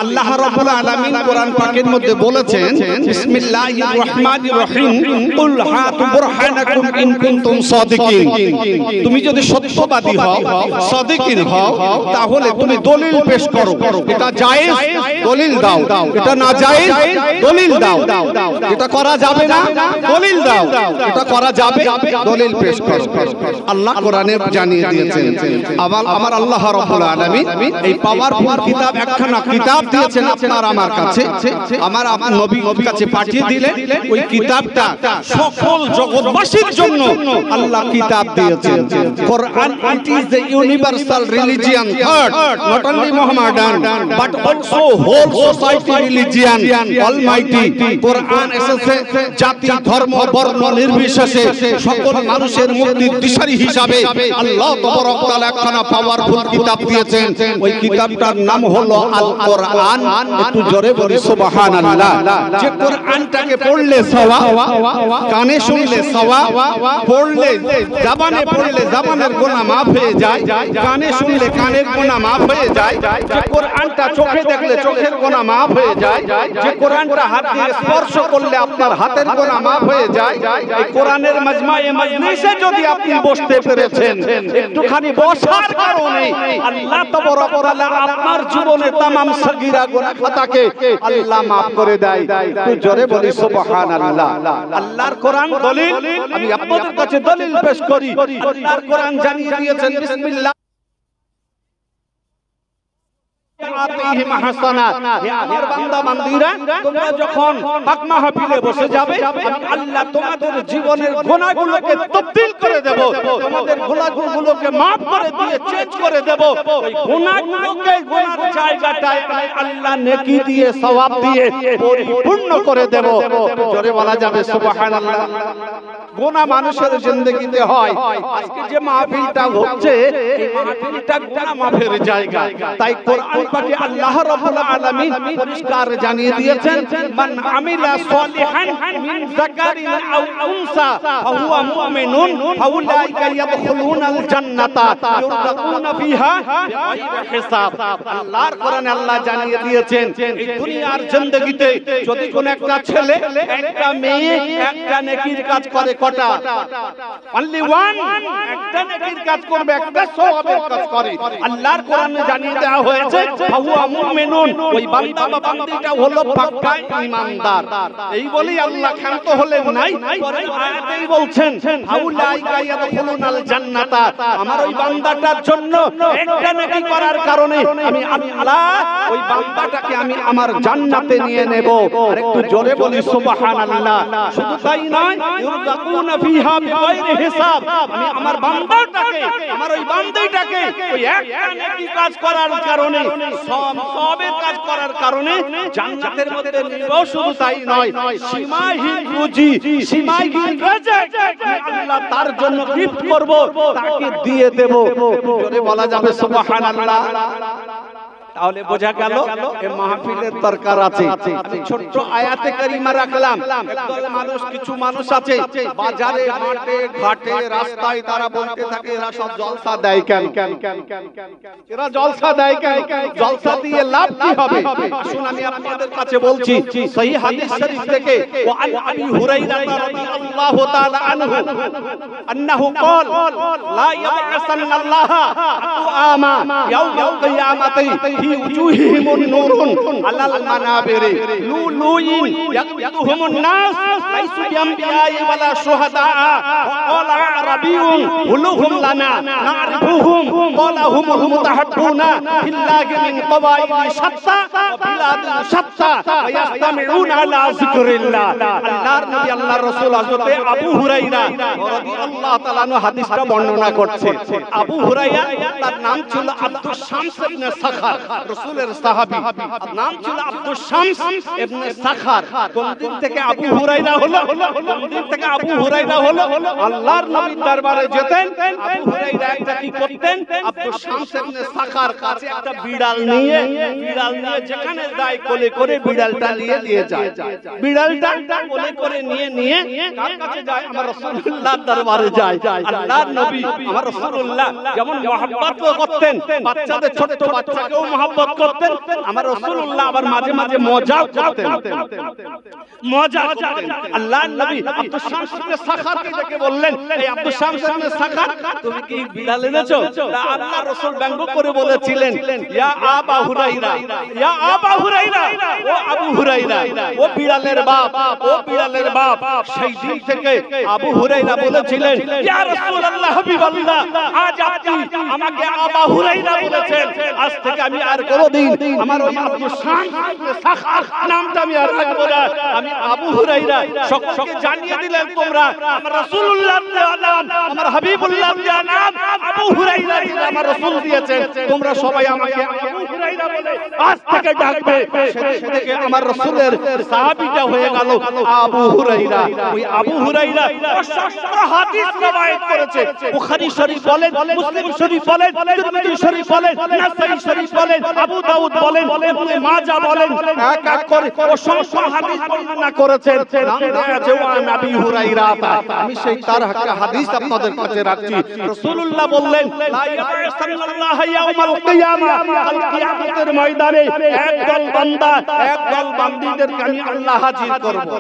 আল্লাহ রাব্বুল আলামিন কোরআন পাকের মধ্যে বলেছেন বিসমিল্লাহির রহমানির রহিম কুল হাতু বুরহানাকুম ইন কুনতুম সাদিকিন। তুমি যদি সত্যবাদী হও, সাদিকিন হও, তাহলে তুমি দলিল পেশ করো। এটা জায়েজ, দলিল দাও। এটা না জায়েজ, দলিল দাও। এটা করা যাবে না, দলিল দাও। এটা করা যাবে, দলিল পেশ করো। আল্লাহ কোরআনে জানিয়ে দিয়েছেন। আমার আল্লাহ রাব্বুল আলামিন এই পাওয়ারফুল কিতাব, একখানা কিতাব দিয়েছেন আপনার আমার কাছে, আমার নবীর কাছে পাঠিয়ে দিলেন। ওই কিতাবটা সকল জগৎবাসীর জন্য আল্লাহ কিতাব দিয়েছেন। কোরআন it is the universal religion, third, not only Muhammadan but also whole society religion, almighty. কোরআন এসেছে জাতি, ধর্ম, বর্ণ নির্বিশেষে সকল মানুষের মুক্তির দিশারি হিসাবে আল্লাহ তাবারক ওয়া তাআলা একখানা পাওয়ারফুল কিতাব দিয়েছেন। ওই কিতাবটার নাম হলো আল কোরআন। একটু জোরে বলি সুবহানাল্লাহ। যে কোরআনটাকে পড়লে সওয়াব, কানে শুনলে সওয়াব, পড়লে জবানে পড়লে জবানের গুনাহ মাফ হয়ে যায়, কানে শুনলে কানের গুনাহ মাফ হয়ে যায়, যে কোরআনটা চোখে দেখলে চোখের গুনাহ মাফ হয়ে যায়, যে কোরআনটা হাত দিয়ে স্পর্শ করলে আপনার হাতের গুনাহ মাফ হয়ে যায়। এই কোরআনের মাজমায়ে মাজলিসে যদি আপনি বসতে পেরেছেন, একটুখানি বসার কারণে আল্লাহ তাবারক ওয়া তাআলা আপনার জীবনে तमाम সগীরা গুনাহ খাতাকে আল্লাহ মাফ করে দেয়। তুই জোরে বলি সুবহানাল্লাহ। আল্লাহর কোরআন দলিল। আমি আপনাদের কাছে দলিল পেশ করি। আল্লাহর কোরআন জানিয়ে দিয়েছেন বিসমিল্লাহ আমার বান্দা বান্দীরা, তোমরা যখন হক মাহফিলে বসে যাবে, আল্লাহ তোমাদের জীবনের গুনাহগুলোকে তবদীল করে দেব, তোমাদের গুনাহগুলোকে maaf করে দিয়ে চেঞ্জ করে দেব। ওই গুনাহগুলোকে গুনার জায়গাটায় আল্লাহ নেকি দিয়ে সওয়াব দিয়ে পরিপূর্ণ করে দেব। জোরে বলা যাবে সুবহানাল্লাহ। গুনাহ মানুষের জিন্দেগিতে হয়। আজকে যে মাহফিলটা হচ্ছে, এই মাহফিলটা গুনাহ মাফের জায়গা। তাই কোরআন পাকে আল্লাহ রাব্বুল আলামিন পরিষ্কার জানিয়ে দিয়েছেন, মান আমিলা সালিহান মিন যাকারিন আও উনসা ফাহুয়া মুমিনুন ফাউলাইকা ইয়াদখুলুনাল জান্নাতা ইউরযাকুনা ফিহা বিগাইরি হিসাব। আল্লাহর কোরআনে আল্লাহ জানিয়ে দিয়েছেন, এই দুনিয়ার জিন্দেগিতে যদি কোন একটা ছেলে, একটা মেয়ে একটা নেকির কাজ করে, কটা? Only one. একটা নেকির কাজ করবে, একটা সওয়াবের কাজ করে। আল্লাহর কোরআনে জানিয়ে দেওয়া হয়েছে ফাহুয়া মুমিনুন। ওই বান্দা বা বান্দীটা হলো পাক্কা ঈমানদার। এই বলি আল্লাহ ক্ষান্ত হলেন নাই, পরের আয়াতেই বলছেন ফাউলাইকা ইয়াদখুলুনাল জান্নাতা। আমার ওই বান্দাটার জন্য একটা নেকি করার কারণে আমি আল্লাহ ওই বান্দাটাকে আমি আমার জান্নাতে নিয়ে নেব। আর একটু জোরে বলি সুবহানাল্লাহ। শুধু তাই নয়, ইউরযাকুনা ফিহা বিগাইরি হিসাব। আমি আমার বান্দাটাকে, আমার ওই বান্দাটাকে ওই একটা নেকি কাজ করার কারণে, সওয়াবের কাজ করার কারণে জান্নাতের মধ্যে নিব। শুধু তাই নয়, সীমাহীন রুজি, সীমাহীন রিজিক আল্লাহ তার জন্য গিফট করব, তাকে দিয়ে দেব। জোরে বলা যাবে সুবহানাল্লাহ। তাহলে বোঝা গেল এই মাহফিলের দরকার আছে। আমি ছোট্ট আয়াতে কারিমা রাখলাম। একদল মানুষ, কিছু মানুষ আছে বাজারে, মাঠে, ঘাটে, রাস্তায় তারা বলতে থাকে এরা সব জলসা দেয় কেন? এরা জলসা দেয় কেন? জলসা দিয়ে লাভ কি হবে? আসুন আমি আপনাদের কাছে বলছি সহিহ হাদিস শরীফ থেকে, ওয়া আন আবি হুরায়রা রাদিয়াল্লাহু তাআলা আনহু আন্নাহু ক্বাল লা ইয়াবআসান্নাল্লাহু আ'আমা ইয়াওমাল কিয়ামাতি في وجوههم النور على المنابر لؤلؤ يقبضهم الناس ليس بأنبياء ولا شهداء وقال أعرابي كلهم لنا نعرفهم قال هم المتحدون في الله من قبائل شتى وبلاد شتى ويجتمعون على ذكر الله। আল্লাহর নবী আল্লাহর রাসূল হযরত আবু হুরায়রা রাদিয়াল্লাহু তাআলা আনহু হাদিসটা বর্ণনা করছে। আবু হুরায়রা, তার নাম ছিল আব্দুস শামস ইবনে সাখার, রাসূলের সাহাবী। নাম ছিল আব্দুস শামস ইবনে সাখার। কোন দিন থেকে আবু হুরায়রা হলো? কোন দিন থেকে আবু হুরায়রা হলো? আল্লাহর নবীর দরবারে যেতেন আবু হুরায়রা একটা কি করতেন? আব্দুস শামস ইবনে সাখার কাছে একটা বিড়াল নিয়ে যেখানে যায় কোলে করে বিড়ালটা নিয়ে যায়। বিড়ালটা কোলে করে নিয়ে কার কাছে যায়? আমার রাসূলুল্লাহর দরবারে যায়। আল্লাহর নবী আমার রাসূলুল্লাহ যেমন মহব্বত করতেন, বাচ্চাদের, ছোট বাচ্চাকেও মহব্বত করতেন। আমার রাসূলুল্লাহ আবার মাঝে মাঝে মজাও করতেন, মজা করতেন। আল্লাহর নবী আব্দুস শামস ইবনে সাখারকে ডেকে বললেন, এই আব্দুস শামস ইবনে সাখার, তুমি কি বিড়াল এনেছো? আল্লাহ রাসূল ব্যঙ্গ করে বলেছিলেন, ইয়া আবা হুরাইরা, ইয়া আবা হুরাইরা, ও আবু হুরাইরা, ও বিড়ালের বাপ, ও বিড়ালের বাপ। সেই দিন থেকে আবু হুরাইরা বলেছিলেন, ইয়া রাসূলুল্লাহ হাবিবাল্লাহ, আজ আপনি আমাকে আবা হুরাইরা বলেছেন, আজ থেকে আমি আর কোনোদিন আমার ওই আব্দুস শামস ইবনে সাখার নামটা আমি আর রাখবো না, আমি আবু হুরাইরা। সকলকে জানিয়ে দিলেন, তোমরা আমার রাসূলুল্লাহ নাম, আমার হাবিবুল্লাহ নাম আবু হুরাইরা যিনি আমার রাসূল দিয়েছেন, তোমরা সবাই আমাকে আবু হুরাইরা বলে আজ থেকে ডাকবে। সেই থেকে আমার রাসূলের সাহাবীটা হয়ে গেল আবু হুরাইরা। ওই আবু হুরাইরা অসংখ্য হাদিস রওয়ায়াত করেছে। বুখারী শরীফ বলেন, মুসলিম শরীফ বলেন, তিরমিজি শরীফ বলেন, নাসাই শরীফ বলেন, আবু দাউদ বলেন, ইবনে মাজাহ বলেন, এক এক করে অসংখ্য হাদিস বর্ণনা করেছেন। নাম দেয়া আছে ওয়া নবী হুরাইরা। আমি সেই তার হাদিস আপনাদের কাছে রাখছি। রাসূলুল্লাহ বললেন, লা ইয়াসাল্লাল্লাহু ইয়াউমাল কিয়ামা, কাল কিয়ামতের ময়দানে একদল বান্দা, একদল বান্দীদেরকে আমি আল্লাহ হাজির করব,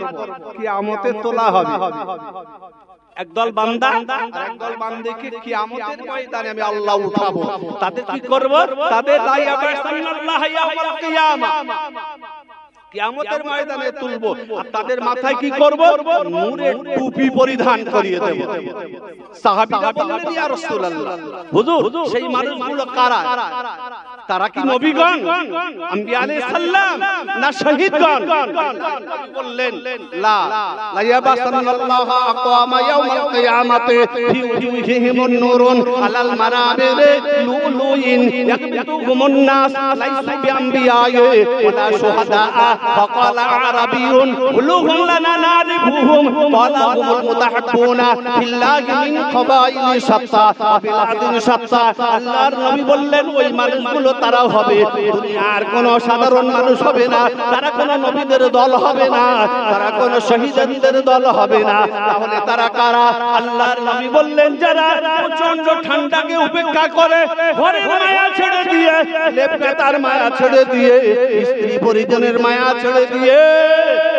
কিয়ামতে তোলা হবে। একদল বান্দা আর একদল বান্দীকে কিয়ামতের ময়দানে আমি আল্লাহ উঠাবো। তাদের কি করব? তাদের লা ইয়াসাল্লাল্লাহু ইয়াউমাল কিয়ামা, কিয়ামতের ময়দানে তুলবো। আর তাদের মাথায় কি করব? নূরের টুপি পরিধান করিয়ে দেব। সাহাবীরা বললেন, ইয়া রাসূলুল্লাহ, হুজুর সেই মানুষগুলো কারা? তারা কি নবীগণ, আম্বিয়া আলাইহিস সালাম, না শহীদগণ? বললেন, লা লা ইয়াবাসাল্লাহু আকামা ইয়াউমাল কিয়ামাতি ফি উজুহিহিমুন নূরুন আলাল মারাবিরি লুলুইন ইয়াকতুহুমুন নাস লাইসা বিআম্বিয়ায়ে ওয়ালা শুহাদা। فقال عربي كلهم لنا نعرفهم قال هم المتحبون في الله من قبائل شتى وبلاد شتى। আল্লাহর নবী বললেন, ওই মানুষগুলো তারা হবে, দুনিয়ার কোন সাধারণ মানুষ হবে না, তারা কোন নবীদের দল হবে না, তারা কোন শহীদদের দল হবে না। তাহলে তারা কারা? আল্লাহর নবী বললেন, যারা প্রচন্ড ঠান্ডাকে উপেক্ষা করে, ঘরের মায়া ছেড়ে দিয়ে, লেপকাতার মায়া ছেড়ে দিয়ে, স্ত্রী পরিজনের মায়া ছেড়ে দিয়ে,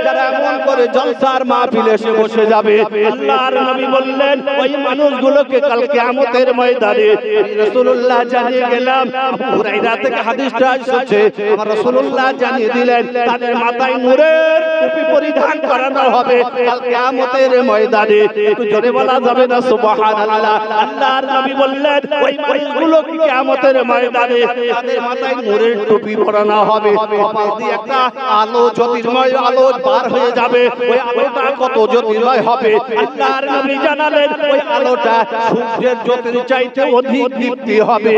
যারা এমন করে জলসার মাহফিলে এসে বসে যাবে, আল্লাহর নবী বললেন, ওই মানুষগুলোকে কাল কিয়ামতের ময়দানে রাসূলুল্লাহ জানিয়ে গেলাম। আবু হুরায়রা থেকে হাদিসটা এসেছে, আমার রাসূলুল্লাহ জানিয়ে দিলেন, তাদের মাথায় নূরের টুপি পরিধান করানো হবে কাল কিয়ামতের ময়দানে। একটু জোরে বলা যাবে না সুবহানাল্লাহ? আল্লাহর নবী বললেন, ওই মানুষগুলোকে কিয়ামতের ময়দানে তাদের মাথায় নূরের টুপি পরানো হবে, কপাল দিয়ে একটা আলো, জ্যোতির্ময় আলো পার হয়ে যাবে। ওই আলোটা কত জ্যোতির্ময় হবে? আল্লাহর নবী জানালেন, ওই আলোটা সূর্যের জ্যোতির চাইতে অধিক দীপ্তি হবে।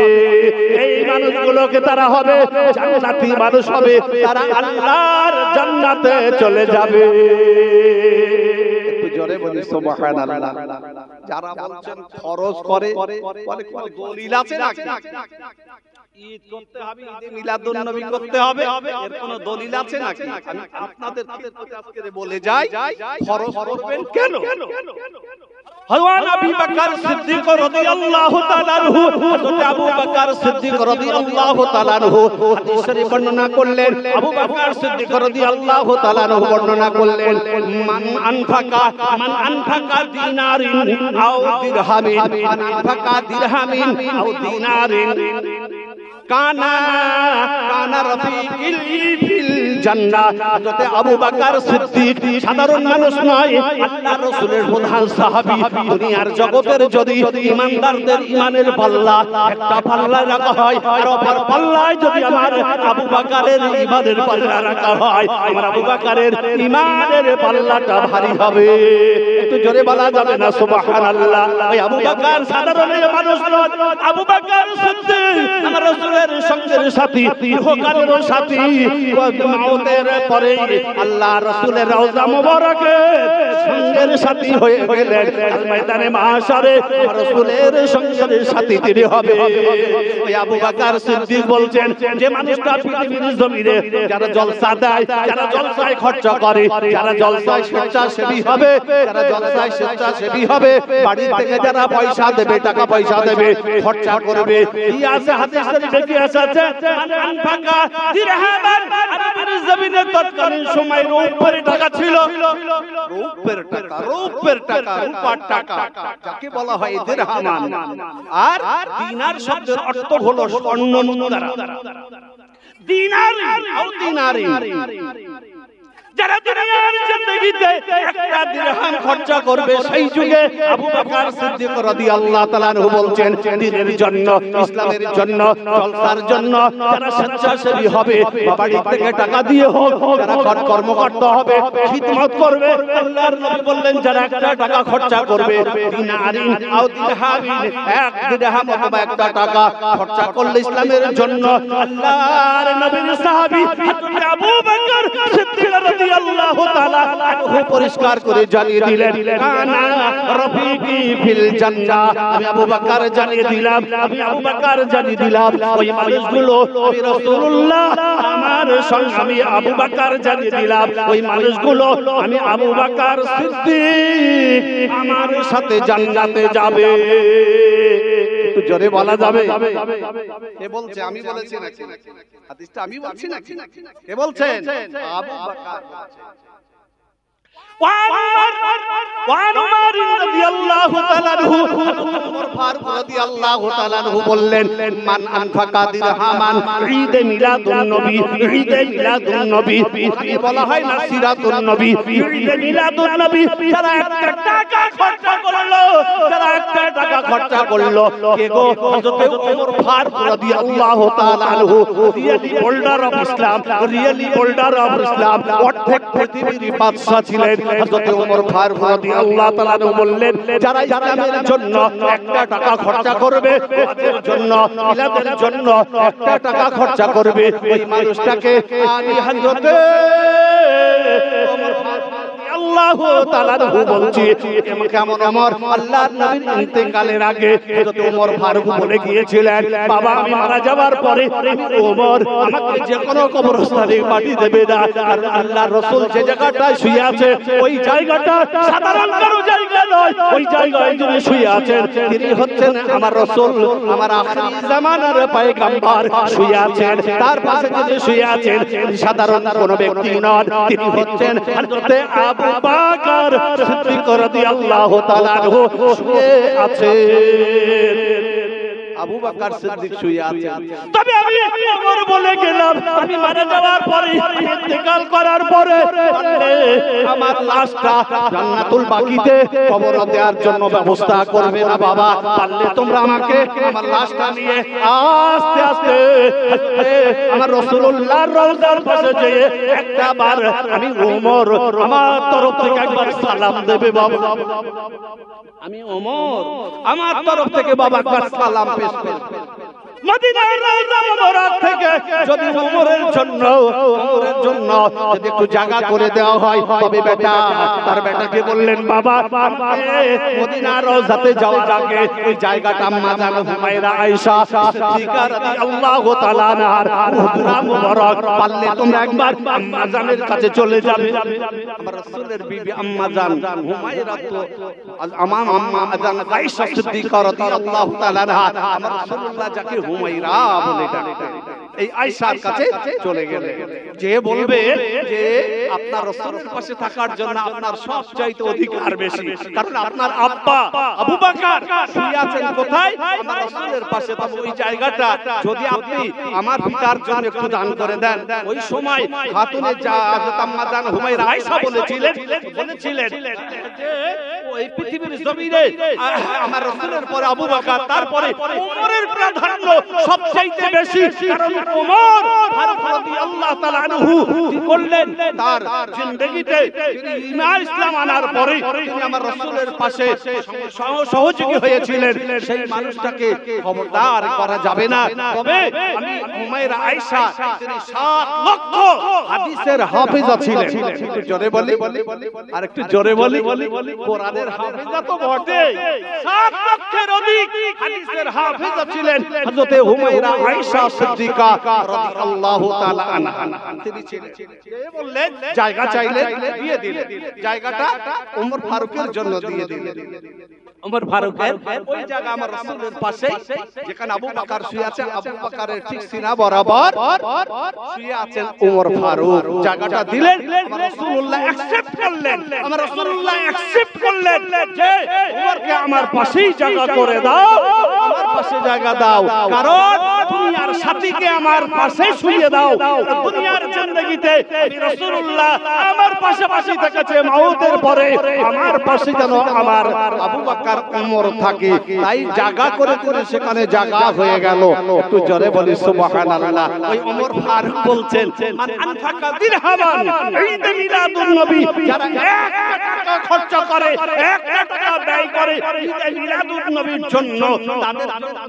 এই মানুষগুলোকে তারা হবে জান্নাতি মানুষ হবে, তারা আল্লাহর জান্নাতে চলে যাবে। একটু জোরে বলি সুবহানাল্লাহ। যারা বলছেন ফরজ করে, বলে কোন দলিল আছে নাকি? ঈদ করতে হবে, ঈদে মিলাদুন নবী করতে হবে, এর কোন দলিল আছে নাকি? আমি আপনাদের আজকে বলে যাই, ফরজ করবেন কেন? হযরত আবু বকর সিদ্দিক রাদিয়াল্লাহু তাআলা আনহু, হযরত আবু বকর সিদ্দিক রাদিয়াল্লাহু তাআলা আনহু হাদিস শরীফ বর্ণনা করলেন। আবু বকর সিদ্দিক রাদিয়াল্লাহু তাআলা আনহু বর্ণনা করলেন, মান আনফাকা দিনারিন আও দিরহামিন, মান আনফাকা দিরহামিন আও দিনারিন কানা রাফিকিল ফিল জান্নাহ। হযরত আবু বকর সিদ্দিক সাধারণ মানুষ নয়, আল্লাহর রাসূলের প্রধান সাহাবী। দুনিয়ার জগতের যদি ঈমানদারদের ঈমানের পাল্লা একটা পাল্লায় রাখা হয়, আর অপর পাল্লায় যদি আমার আবু বকরের ঈমানের পাল্লা রাখা হয়, আমার আবু বকরের ঈমানের পাল্লাটা ভারী হবে। একটু জোরে বলা যাবে না সুবহানাল্লাহ? ওই আবু বকর সাধারণ মানুষ নয়, আবু বকর সিদ্দিক আমার রাসূলের সঙ্গের সাথী, ইহকালের সাথী, মওতের পরে আল্লাহ রাসূলের রওজা মুবারকে সঙ্গের সাথী হয়ে গেলেন ময়দানে মাহশারে রাসূলের সঙ্গের সাথী তিনি হবে। ওই আবু বকর সিদ্দিক বলছেন যে মানুষটা পৃথিবীর জমিনে যারা জলসা দেয়, যারা জলসায় খরচ করে, যারা জলসায় স্বেচ্ছাসেবী হবে, যারা জলসায় স্বেচ্ছাসেবী হবে, বাড়ি থেকে যারা পয়সা দেবে, টাকা পয়সা দেবে, খরচা করবে, এই আছে হাদিস শরীফে কি আছে আনফাকা দিরহামান আরবের জমিনে তৎকালীন সময় রূপের টাকা ছিল, রূপের টাকা, রূপের টাকা, রূপার টাকা যাকে বলা হয় দিরহামান। আর দিনার শব্দের অর্থ হলো স্বর্ণ মুদ্রা। দিনার আর দিনারি যারা দুনিয়ার জিন্দেগিতে একটা দিরহাম খরচা করবে, সেই যুগে আবু বকর সিদ্দিক রাদিয়াল্লাহু তাআলা আনহু বলছেন দ্বীনের জন্য, ইসলামের জন্য, জলসার জন্য যারা স্বেচ্ছাসেবী হবে, বাড়ি থেকে টাকা দিয়ে হোক, যারা কর্মকর্তা হবে, খিদমত করবে, আল্লাহর নবী বললেন যারা একটা টাকা খরচা করবে, দিনারিন আও দিরহামিন, এক দিরহাম অথবা একটা টাকা খরচা করলে ইসলামের জন্য, আল্লাহর নবীর সাহাবী হযরত আবু বকর সিদ্দিক রাদিয়াল্লাহু তাআলা আনহু পরিষ্কার করে জানিয়ে দিলেন কানা রফিকি ফিল জান্নাহ। আমি আবু বকর জানিয়ে দিলাম, আমি আবু বকর জানিয়ে দিলাম ওই মানুষগুলো আমি রাসূলুল্লাহ আমার সঙ্গে, আমি আবু বকর জানিয়ে দিলাম ওই মানুষগুলো আমি আবু বকর সিদ্দিক আমার সাথে জান্নাতে যাবে। একটু জোরে বলা যাবে? কে বলছে? আমি বলেছি নাকি? হাদিসটা আমি বলছি নাকি? কে বলছেন? আবু বকর। وعن عمر رضي الله تعالى عنه عمر ফারুক রাদিয়াল্লাহু তাআলা আনহু বললেন মান আনফাকা দিরহামান ঈদে মিলাদুন নবী, ঈদে মিলাদুন নবী বলা হয় না সিরাতুন নবী, ঈদে মিলাদুন নবী যারা একটা টাকা খরচা করলো, যারা একটা টাকা খরচা করলো, কে গো? হযরত ওমর ফারুক রাদিয়াল্লাহু তাআলা আনহু, really holder of Islam, really holder of Islam, অর্ধেক পৃথিবীর বাদশা ছিলেন হযরত ওমর ফারুক রাদিয়াল্লাহু তাআলা আনহু বললেন যারা ইসলামের জন্য একটা টাকা খরচা করবে, ওয়াজের জন্য, মিলাদের জন্য একটা টাকা খরচা করবে, ওই মানুষটাকে আমি হযরত ওমর আল্লাহু তাআলা বলছি কেমন ওমর আল্লাহর নবীর ইন্তেকালের আগে হযরত ওমর ফারুক বলে গিয়েছিলেন বাবা আমি মারা যাওয়ার পরে ওমর আমাকে যে কোনো কবরস্থানে মাটি দেবে না, আর আল্লাহর রাসূল যে জায়গাটায় শুয়ে আছে ওই জায়গাটা সাধারণ কারো জায়গা নয়, ওই জায়গায় যিনি শুয়ে আছেন তিনি হচ্ছেন আমার রাসূল, আমার আখির জামানার পয়গম্বর শুয়ে আছেন, তার পাশে যিনি শুয়ে আছেন সাধারণ কোনো ব্যক্তি নন, তিনি হচ্ছেন হযরত আবু বকর সিদ্দিক রাদিয়াল্লাহু তাআলা আনহু শুয়ে আছেন। আবু বকর সিদ্দিক শুয়ে আছেন। তবে আমি ওমর বলে গেলাম আমি মারা যাওয়ার পরে, ইন্তেকাল করার পরে আমার লাশটা জান্নাতুল বাকিতে কবর দেওয়ার জন্য ব্যবস্থা করবে না বাবা, পারলে তোমরা আমাকে আমার লাশটা নিয়ে আস্তে আস্তে আমার রাসূলুল্লাহর রওজার পাশে যেয়ে একটা বার আমি ওমর আমার তরফ থেকে একবার সালাম দেবে বাবা, আমি ওমর আমার তরফ থেকে বাবা একবার সালাম পেশ করবে। মদিনার রওজা মুবারক থেকে যদি ওমরের জন্য যদি একটু জায়গা করে দেওয়া হয় তবে বেটা, তার বেটাকে বললেন বাবা মদিনার রওজাতে যাও, যাকে ওই জায়গাটা আম্মা জান হুমায়রা আয়েশা সিদ্দিকা রাদিয়াল্লাহু তাআলা আনহার হুজরা মুবারক, পারলে তোমরা একবার আম্মা জানের কাছে চলে যাবে। আমার রাসূলের বিবি আম্মা জান হুমায়রা তো আম্মা জান আয়েশা সিদ্দিকা রাদিয়াল্লাহু তাআলা আনহা আমার রাসূলুল্লাহ যাকে হুমায়রা বলে ডাকতেন, এই আয়েশার কাছে চলে গেলে যে বলবে যে আপনার রাসূলের পাশে থাকার জন্য আপনার সবচাইতে অধিকার বেশি, কারণ আপনার আব্বা আবু বকর শুয়ে আছেন কোথায়? আমার রাসূলের পাশে, তবে ওই জায়গাটা যদি আপনি আমার পিতার জন্য একটু দান করে দেন। ওই সময় খাতুনে হযরত আম্মা জান হুমায়রা আয়েশা বলেছিলেন যে ওই পৃথিবীর জমিনে আমার রাসূলের পরে আবু বকর, তারপরে ওমরের প্রাধান্য সবচাইতে বেশি, কারণ ওমর ফারুক রাদিয়াল্লাহু তাআলা আনহু কি করলেন তার জিন্দেগিতে তিনি ঈমান ইসলাম আনার পরে তিনি আমার রাসূলের পাশে সহযোগী হয়েছিলেন, সেই মানুষটাকে খবরদার করা যাবে না। তবে আমি হুমায়রা আয়েশা তিনি 7 লক্ষ হাদিসের হাফেজা ছিলেন। একটু জোরে বলি, আর একটু জোরে বলি, কোরআনের হাফেজা তো বটে, 7 লক্ষের অধিক হাদিসের হাফেজা ছিলেন হযরতে হুমায়রা আয়েশা সিদ্দিকা রাদিয়াল্লাহু তাআলা আনহা। তিনি ছিলেন, বললেন জায়গা চাইলে দিয়ে দিলেন, জায়গাটা ওমর ফারুকের জন্য দিয়ে দিলেন। ওমর ফারুকের ওই জায়গা আমার রাসূলের পাশে, যেখানে আবু বকর শুয়ে আছে, আবু বকরের ঠিক সিনা বরাবর শুয়ে আছেন ওমর ফারুক। জায়গাটা দিলেন, আমার রাসূলুল্লাহ অ্যাকসেপ্ট করলেন, আমার রাসূলুল্লাহ অ্যাকসেপ্ট করলেন যে ওমরকে আমার পাশেই জায়গা করে দাও, আমার পাশে জায়গা দাও, কারণ দুনিয়ার সাথীকে আমার পাশে শুয়ে দাও। দুনিয়ার জিন্দেগিতে আমি রাসূলুল্লাহ আমার পাশাপাশি থেকেছে, মওতের পরে আমার পাশে যেন আমার আবু বকর ওমর থাকে, তাই জায়গা করে করে সেখানে জায়গা হয়ে গেল। একটু জোরে বলি সুবহানাল্লাহ। ওই ওমর ফারুক বলছেন, মান আনফাকা দিরহামান ঈদে মিলাদুন নবী, যারা 1 টাকা খরচ করে, 1 টাকা ব্যয় করে ঈদে মিলাদুন নবীর জন্য, তাদের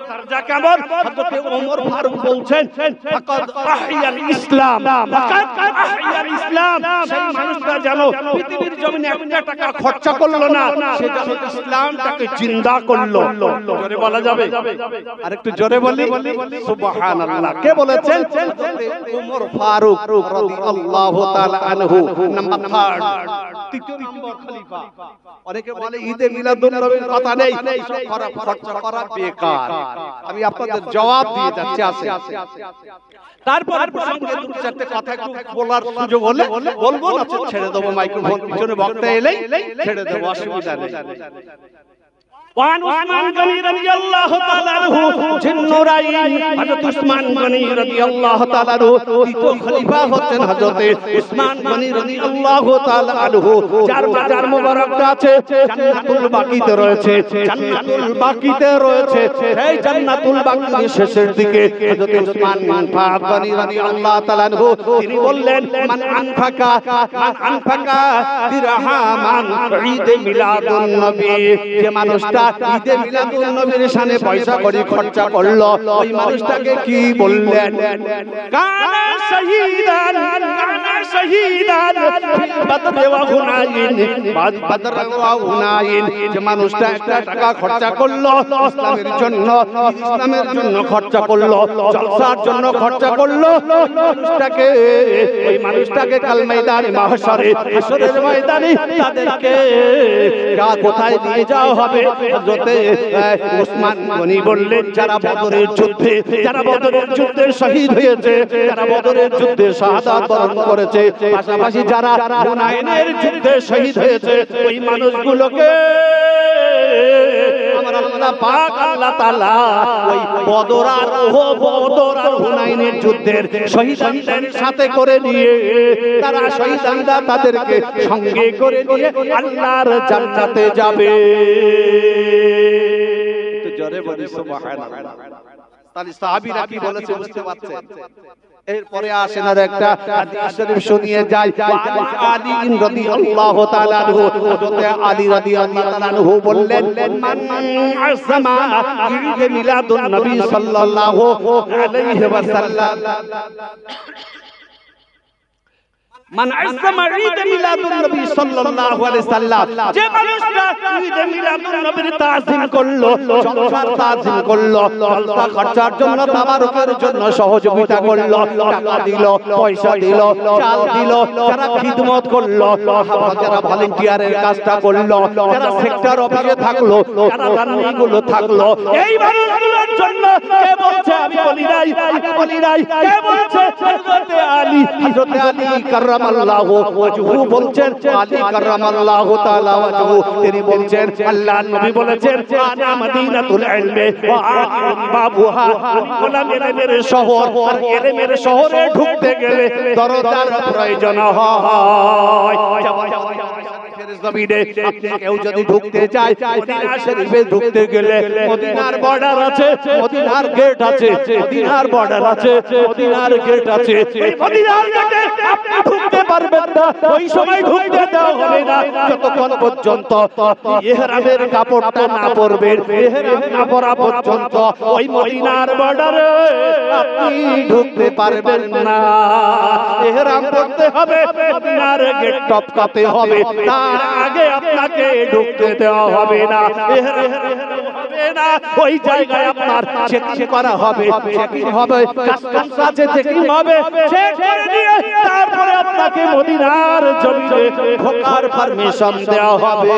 দরজা কেমন? হযরত ওমর ফারুক বলছেন, ফাকাদ আহইয়াল ইসলাম, ফাকাদ আহইয়াল ইসলাম, সেই মানুষটা যেন পৃথিবীর জমিনে 1 টাকা খরচ করলো না, সে যেন ইসলামটাকে জিন্দা করলো। জোরে বলা যাবে, আর একটু জোরে বলি সুবহানাল্লাহ। কে বলেছেন? ওমর ফারুক রাদিয়াল্লাহু তাআলা আনহু, নাম্বার 3, তৃতীয় নম্বর খলিফা। অনেকে বলে ঈদে মিলাদুন নবীর কথা নেই, খরচ করা বেকার। আমি আপনাদের জবাব দিয়ে যাচ্ছি, আছে। তারপর প্রসঙ্গে 2-4টা কথা একটু বলার সুযোগ হলে বলবো, না ছেড়ে দেবো, মাইক্রোফোন পিছনে বক্তা এলেই ছেড়ে দেবো, অসুবিধা নেই। وعن عثمان غني رضي الله تعالى عنه জিন্নুরাইন, হযরত উসমান গনি রাদিয়াল্লাহু তাআলা আনহু দ্বিতীয় খলিফা হচ্ছেন হযরত উসমান গনি রাদিয়াল্লাহু তাআলা আনহু, যার মাজার মুবারকটা আছে জান্নাতুল বাকিতে রয়েছে, জান্নাতুল বাকিতে রয়েছে। সেই জান্নাতুল বাকির শেষের দিকে হযরত উসমান গনি রাদিয়াল্লাহু তাআলা আনহু তিনি বললেন, মান আনফাকা দিরহামান ঈদে মিলাদুন নবী, যে মানুষটা ঈদে মিলাদুন নবীর শানে পয়সা করি খরচা করলো, ওই মানুষটাকে কি বললেন? কানা শাহীদান, কানা শাহীদান বদর ওয়া হুনাইন, বদর ওয়া হুনাইন, যে মানুষটা 1 টাকা খরচা করলো ইসলামের জন্য, ইসলামের জন্য খরচা করলো, জলসার জন্য খরচা করলো, মানুষটাকে, ওই মানুষটাকে কাল ময়দানে মাহশরে, হাশরের ময়দানে তাদেরকে কোথায় নিয়ে যাওয়া হবে? হযরতে উসমান গনি বললেন, যারা বদরের যুদ্ধে, যারা বদরের যুদ্ধে শহীদ হয়েছে, যারা বদরের যুদ্ধে শাহাদাত বরণ করেছে, পাশাপাশি যারা হুনাইনের যুদ্ধে শহীদ হয়েছে, ওই মানুষগুলোকে আমার আল্লাহ পাক আল্লাহ তাআলা ওই বদর আর হুনাইনের যুদ্ধের শহীদদের সাথে করে নিয়ে, তারা শহীদরা তাদেরকে সঙ্গে করে নিয়ে আল্লাহর জান্নাতে যাবে। একটু জোরে বলি সুবহানাল্লাহ। তাহলে সাহাবীরা কি বলেছে বুঝতে পারছেন? এরপরে আসেন আর একটা হাদিস শরীফ শুনিয়ে যায়, আলী রাদিয়াল্লাহু তাআলা আনহু, হযরত আলী রাদিয়াল্লাহু তাআলা আনহু বললেন, মান আযমা ঈদ মিলাদুন নবী সাল্লাল্লাহু আলাইহি ওয়াসাল্লাম, মান আযমা ঈদ মিলাদুন নবী সাল্লাল্লাহু আলাইহি ওয়াসাল্লাম, যে মানুষটা ঈদ মিলাদুন নবীর তাজিম করলো, সংসার তাজিম করলো, জলসা খরচার জন্য, তাবারুকের জন্য সহযোগিতা করলো, টাকা দিল, পয়সা দিল, চাল দিল, যারা খিদমত করলো, যারা ভলান্টিয়ারের কাজটা করলো, যারা সেক্টর অফিসে থাকলো, যারা রান্নিগুলো থাকলো, এই মানুষগুলোর জন্য কে বলছে? আমি বলি নাই, কে বলছে? হযরতে আলী, হযরতে আলী কাররামাল্লাহু ওয়াজহু বলছেন, আলী কাররামাল্লাহু তাআলা ওয়াজহু তিনি বলছেন, আল্লাহর নবী বলেছেন, আনা মদিনাতুল ইলমি ওয়া আকিম বাবুহা, গোলাম ইলমের শহর, আর ইলমের শহরে ঢুকতে গেলে দরজার প্রয়োজন হয়। জমিনে আপনি কেউ যদি ঢুকতে চায়, মদিনা শরীফে ঢুকতে গেলে মদিনার বর্ডার আছে, মদিনার গেট আছে, মদিনার বর্ডার আছে, মদিনার গেট আছে, এই মদিনার গেটে আপনি ঢুকতে পারবেন পর্যন্ত ওই সময় ঢুকতে দেওয়া হবে না যতক্ষণ পর্যন্ত ইহরামের কাপড়টা না পরবেন, ইহরাম না পরা পর্যন্ত ওই মদিনার বর্ডারে আপনি ঢুকতে পারবেন না। ইহরাম পরতে হবে, মদিনার গেট টপকাতে হবে, তার আগে আপনাকে ঢুকতে দেওয়া হবে না। ইহরাম হবে না, ওই জায়গায় আপনার চেকিং করা হবে, চেকিং হবে, কাস্টমস আছে, চেকিং হবে, চেক করে দিয়ে তারপরে আপনাকে মদিনার জমিনে ঢোকার পারমিশন দেওয়া হবে।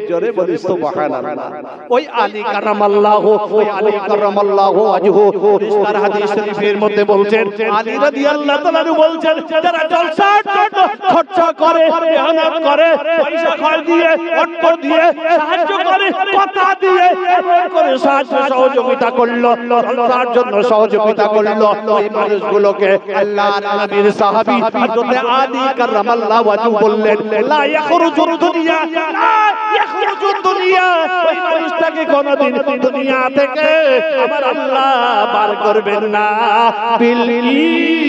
জোরে বলি সুবহানাল্লাহ। ওই আলী কারামাল্লাহু, ওই আলী কারামাল্লাহু ওয়াজহু পরিষ্কার হাদিস শরীফের মধ্যে বলছেন, আলী রাদিয়াল্লাহু তাআলা বলছেন, যারা জলসার জন্য খরচা করে, মেহনত করে, পয়সা খরচ দিয়ে, অর্থ দিয়ে, সাহায্য করে, কথা দিয়ে, এমন করে সাহায্য সহযোগিতা করলো, জলসার জন্য সহযোগিতা করলো, ওই মানুষগুলোকে আল্লাহর নবীর সাহাবী হযরত আলী কারামাল্লাহু ওয়াজহু বললেন, লা ইয়াখরুজু দুনিয়া, লা ইয়াখরুজু দুনিয়া, ওই মানুষটাকে কোনদিন দুনিয়া থেকে আমার আল্লাহ বার করবেন না বিল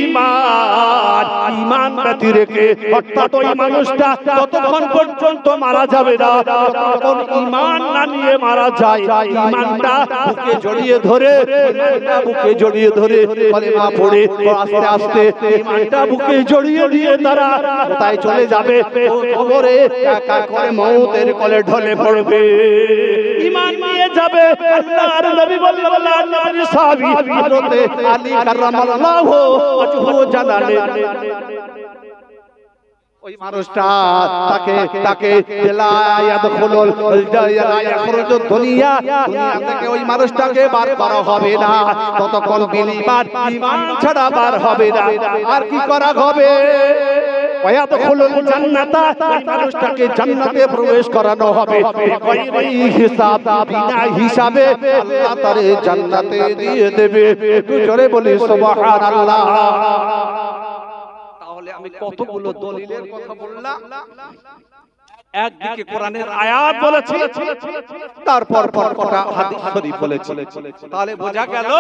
ঈমান, ঈমান ব্যতি রেখে। অর্থাৎ ওই মানুষটা ততক্ষণ পর্যন্ত মারা যাবে না যতক্ষণ ঈমান না নিয়ে মারা যায়। ঈমানটা বুকে জড়িয়ে ধরে, ঈমানটা বুকে জড়িয়ে ধরে কলেমা পড়ে আস্তে আস্তে ঈমানটা বুকে জড়িয়ে দিয়ে তারা কোথায় চলে যাবে? কবরে একা করে মউতের কোলে ঢলে পড়বে, ঈমান নিয়ে যাবে। আল্লাহর নবী বললেন, আল্লাহর নবীর সাহাবী হযরত আলী কারামাল্লাহু ওয়াজহু জানালেন, ওই মানুষটা তাকে লা ইয়াদখুলুল ইয়াখরুজু দুনিয়া, দুনিয়া থেকে ওই মানুষটাকে বার করা হবে না ততক্ষণ বিল ঈমান, ঈমান ছাড়া বার হবে না। আর কি করা হবে? ওয়ায়াদখুলুল জান্নাতা, ওই মানুষটাকে জান্নাতে প্রবেশ করানো হবে বিগাইরি হিসাব, বিনা হিসাবে আল্লাহ তারে জান্নাতে দিয়ে দেবে। একটু জোরে বলি সুবহানাল্লাহ। তাহলে আমি কতগুলো দলিলের কথা বললাম, একদিকে কোরআনের আয়াত বলেছি, তারপর কটা হাদিস শরীফ বলেছি। তাহলে বোঝা গেল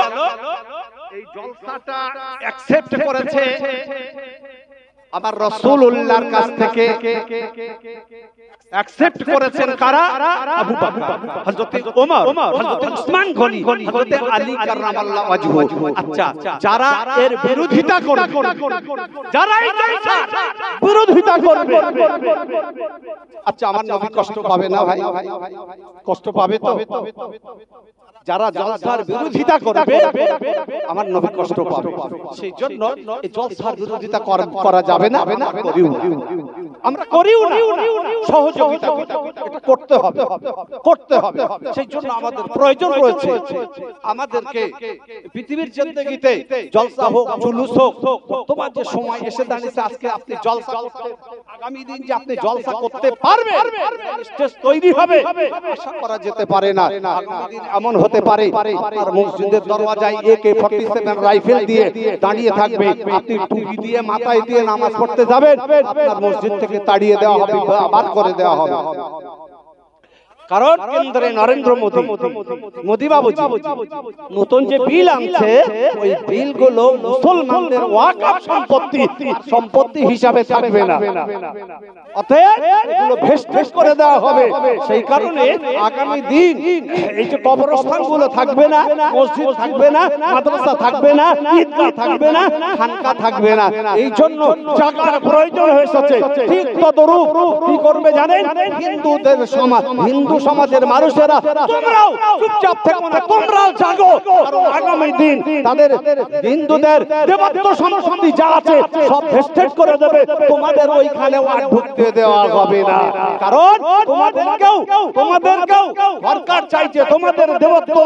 এই জলসাটা অ্যাকসেপ্ট করেছে আমার রাসূলুল্লাহর কাছ থেকে। অ্যাকসেপ্ট করেছেন কারা? আবু বকর, হযরত ওমর, হযরত উসমান গনি, হযরত আলী কারামাল্লাহু ওয়াজহু। আচ্ছা, যারা এর বিরোধিতা করবে, যারা এই জলসার বিরোধিতা করবে, আচ্ছা আমার নবী কষ্ট পাবে না ভাই? কষ্ট পাবে তো? যারা জলসার বিরোধিতা করবে আমার নবী কষ্ট পাবে। সেই জন্য এই জলসার বিরোধিতা করা যাবে না, করিও না, আমরা করিও না। সহযোগিতা এটা করতে হবে, করতে হবে। সেই জন্য আমাদের প্রয়োজন রয়েছে, আমাদেরকে পৃথিবীর জিন্দেগিতে জলসা হোক, জুলুস হোক, তোমার যে সময় এসে দাঁড়িয়েছে আজকে আপনি জলসা, আগামী দিন যে আপনি জলসা করতে পারবেন, স্টেজ তৈরি হবে, আশা করা যেতে পারে না। আগামী দিন এমন হতে পারে আপনার মসজিদের দরওয়াজায় AK-47 রাইফেল দিয়ে দাঁড়িয়ে থাকবে, আপনি টুপি দিয়ে মাথায় দিয়ে নামাজ পড়তে যাবেন, আপনার মসজিদ থেকে তাড়িয়ে দেওয়া হবে, আবার করে দেওয়া হবে। কারণ কেন্দ্রে নরেন্দ্র মোদি বাবুজি নতুন যে বিল আনছে, ওই বিলগুলো মুসলমানদের ওয়াকফ সম্পত্তি হিসাবে থাকবে না, অতএব এগুলো ভেস্ট করে দেওয়া হবে। সেই কারণে আগামী দিন এই যে কবরস্থানগুলো থাকবে না, মসজিদ থাকবে না, মাদ্রাসা থাকবে না, ঈদগাহ থাকবে না, খানকা থাকবে না, এই জন্য জায়গার প্রয়োজন হয়েছে। ঠিক তদরূপ কি করবে জানেন? হিন্দুদের সমাজ, হিন্দু সমাজের মানুষেরা তোমরাও চুপচাপ থেকো না, তোমরাও জাগো। কারণ আগামী দিন তাদের হিন্দুদের দেবত্ব সম্পত্তি যা আছে সব ভেস্টেড করে দেবে, তোমাদের ওইখানে আর ঢুকতে দেওয়া হবে না। কারণ তোমাদেরকেও সরকার চাইছে, তোমাদের দেবত্ব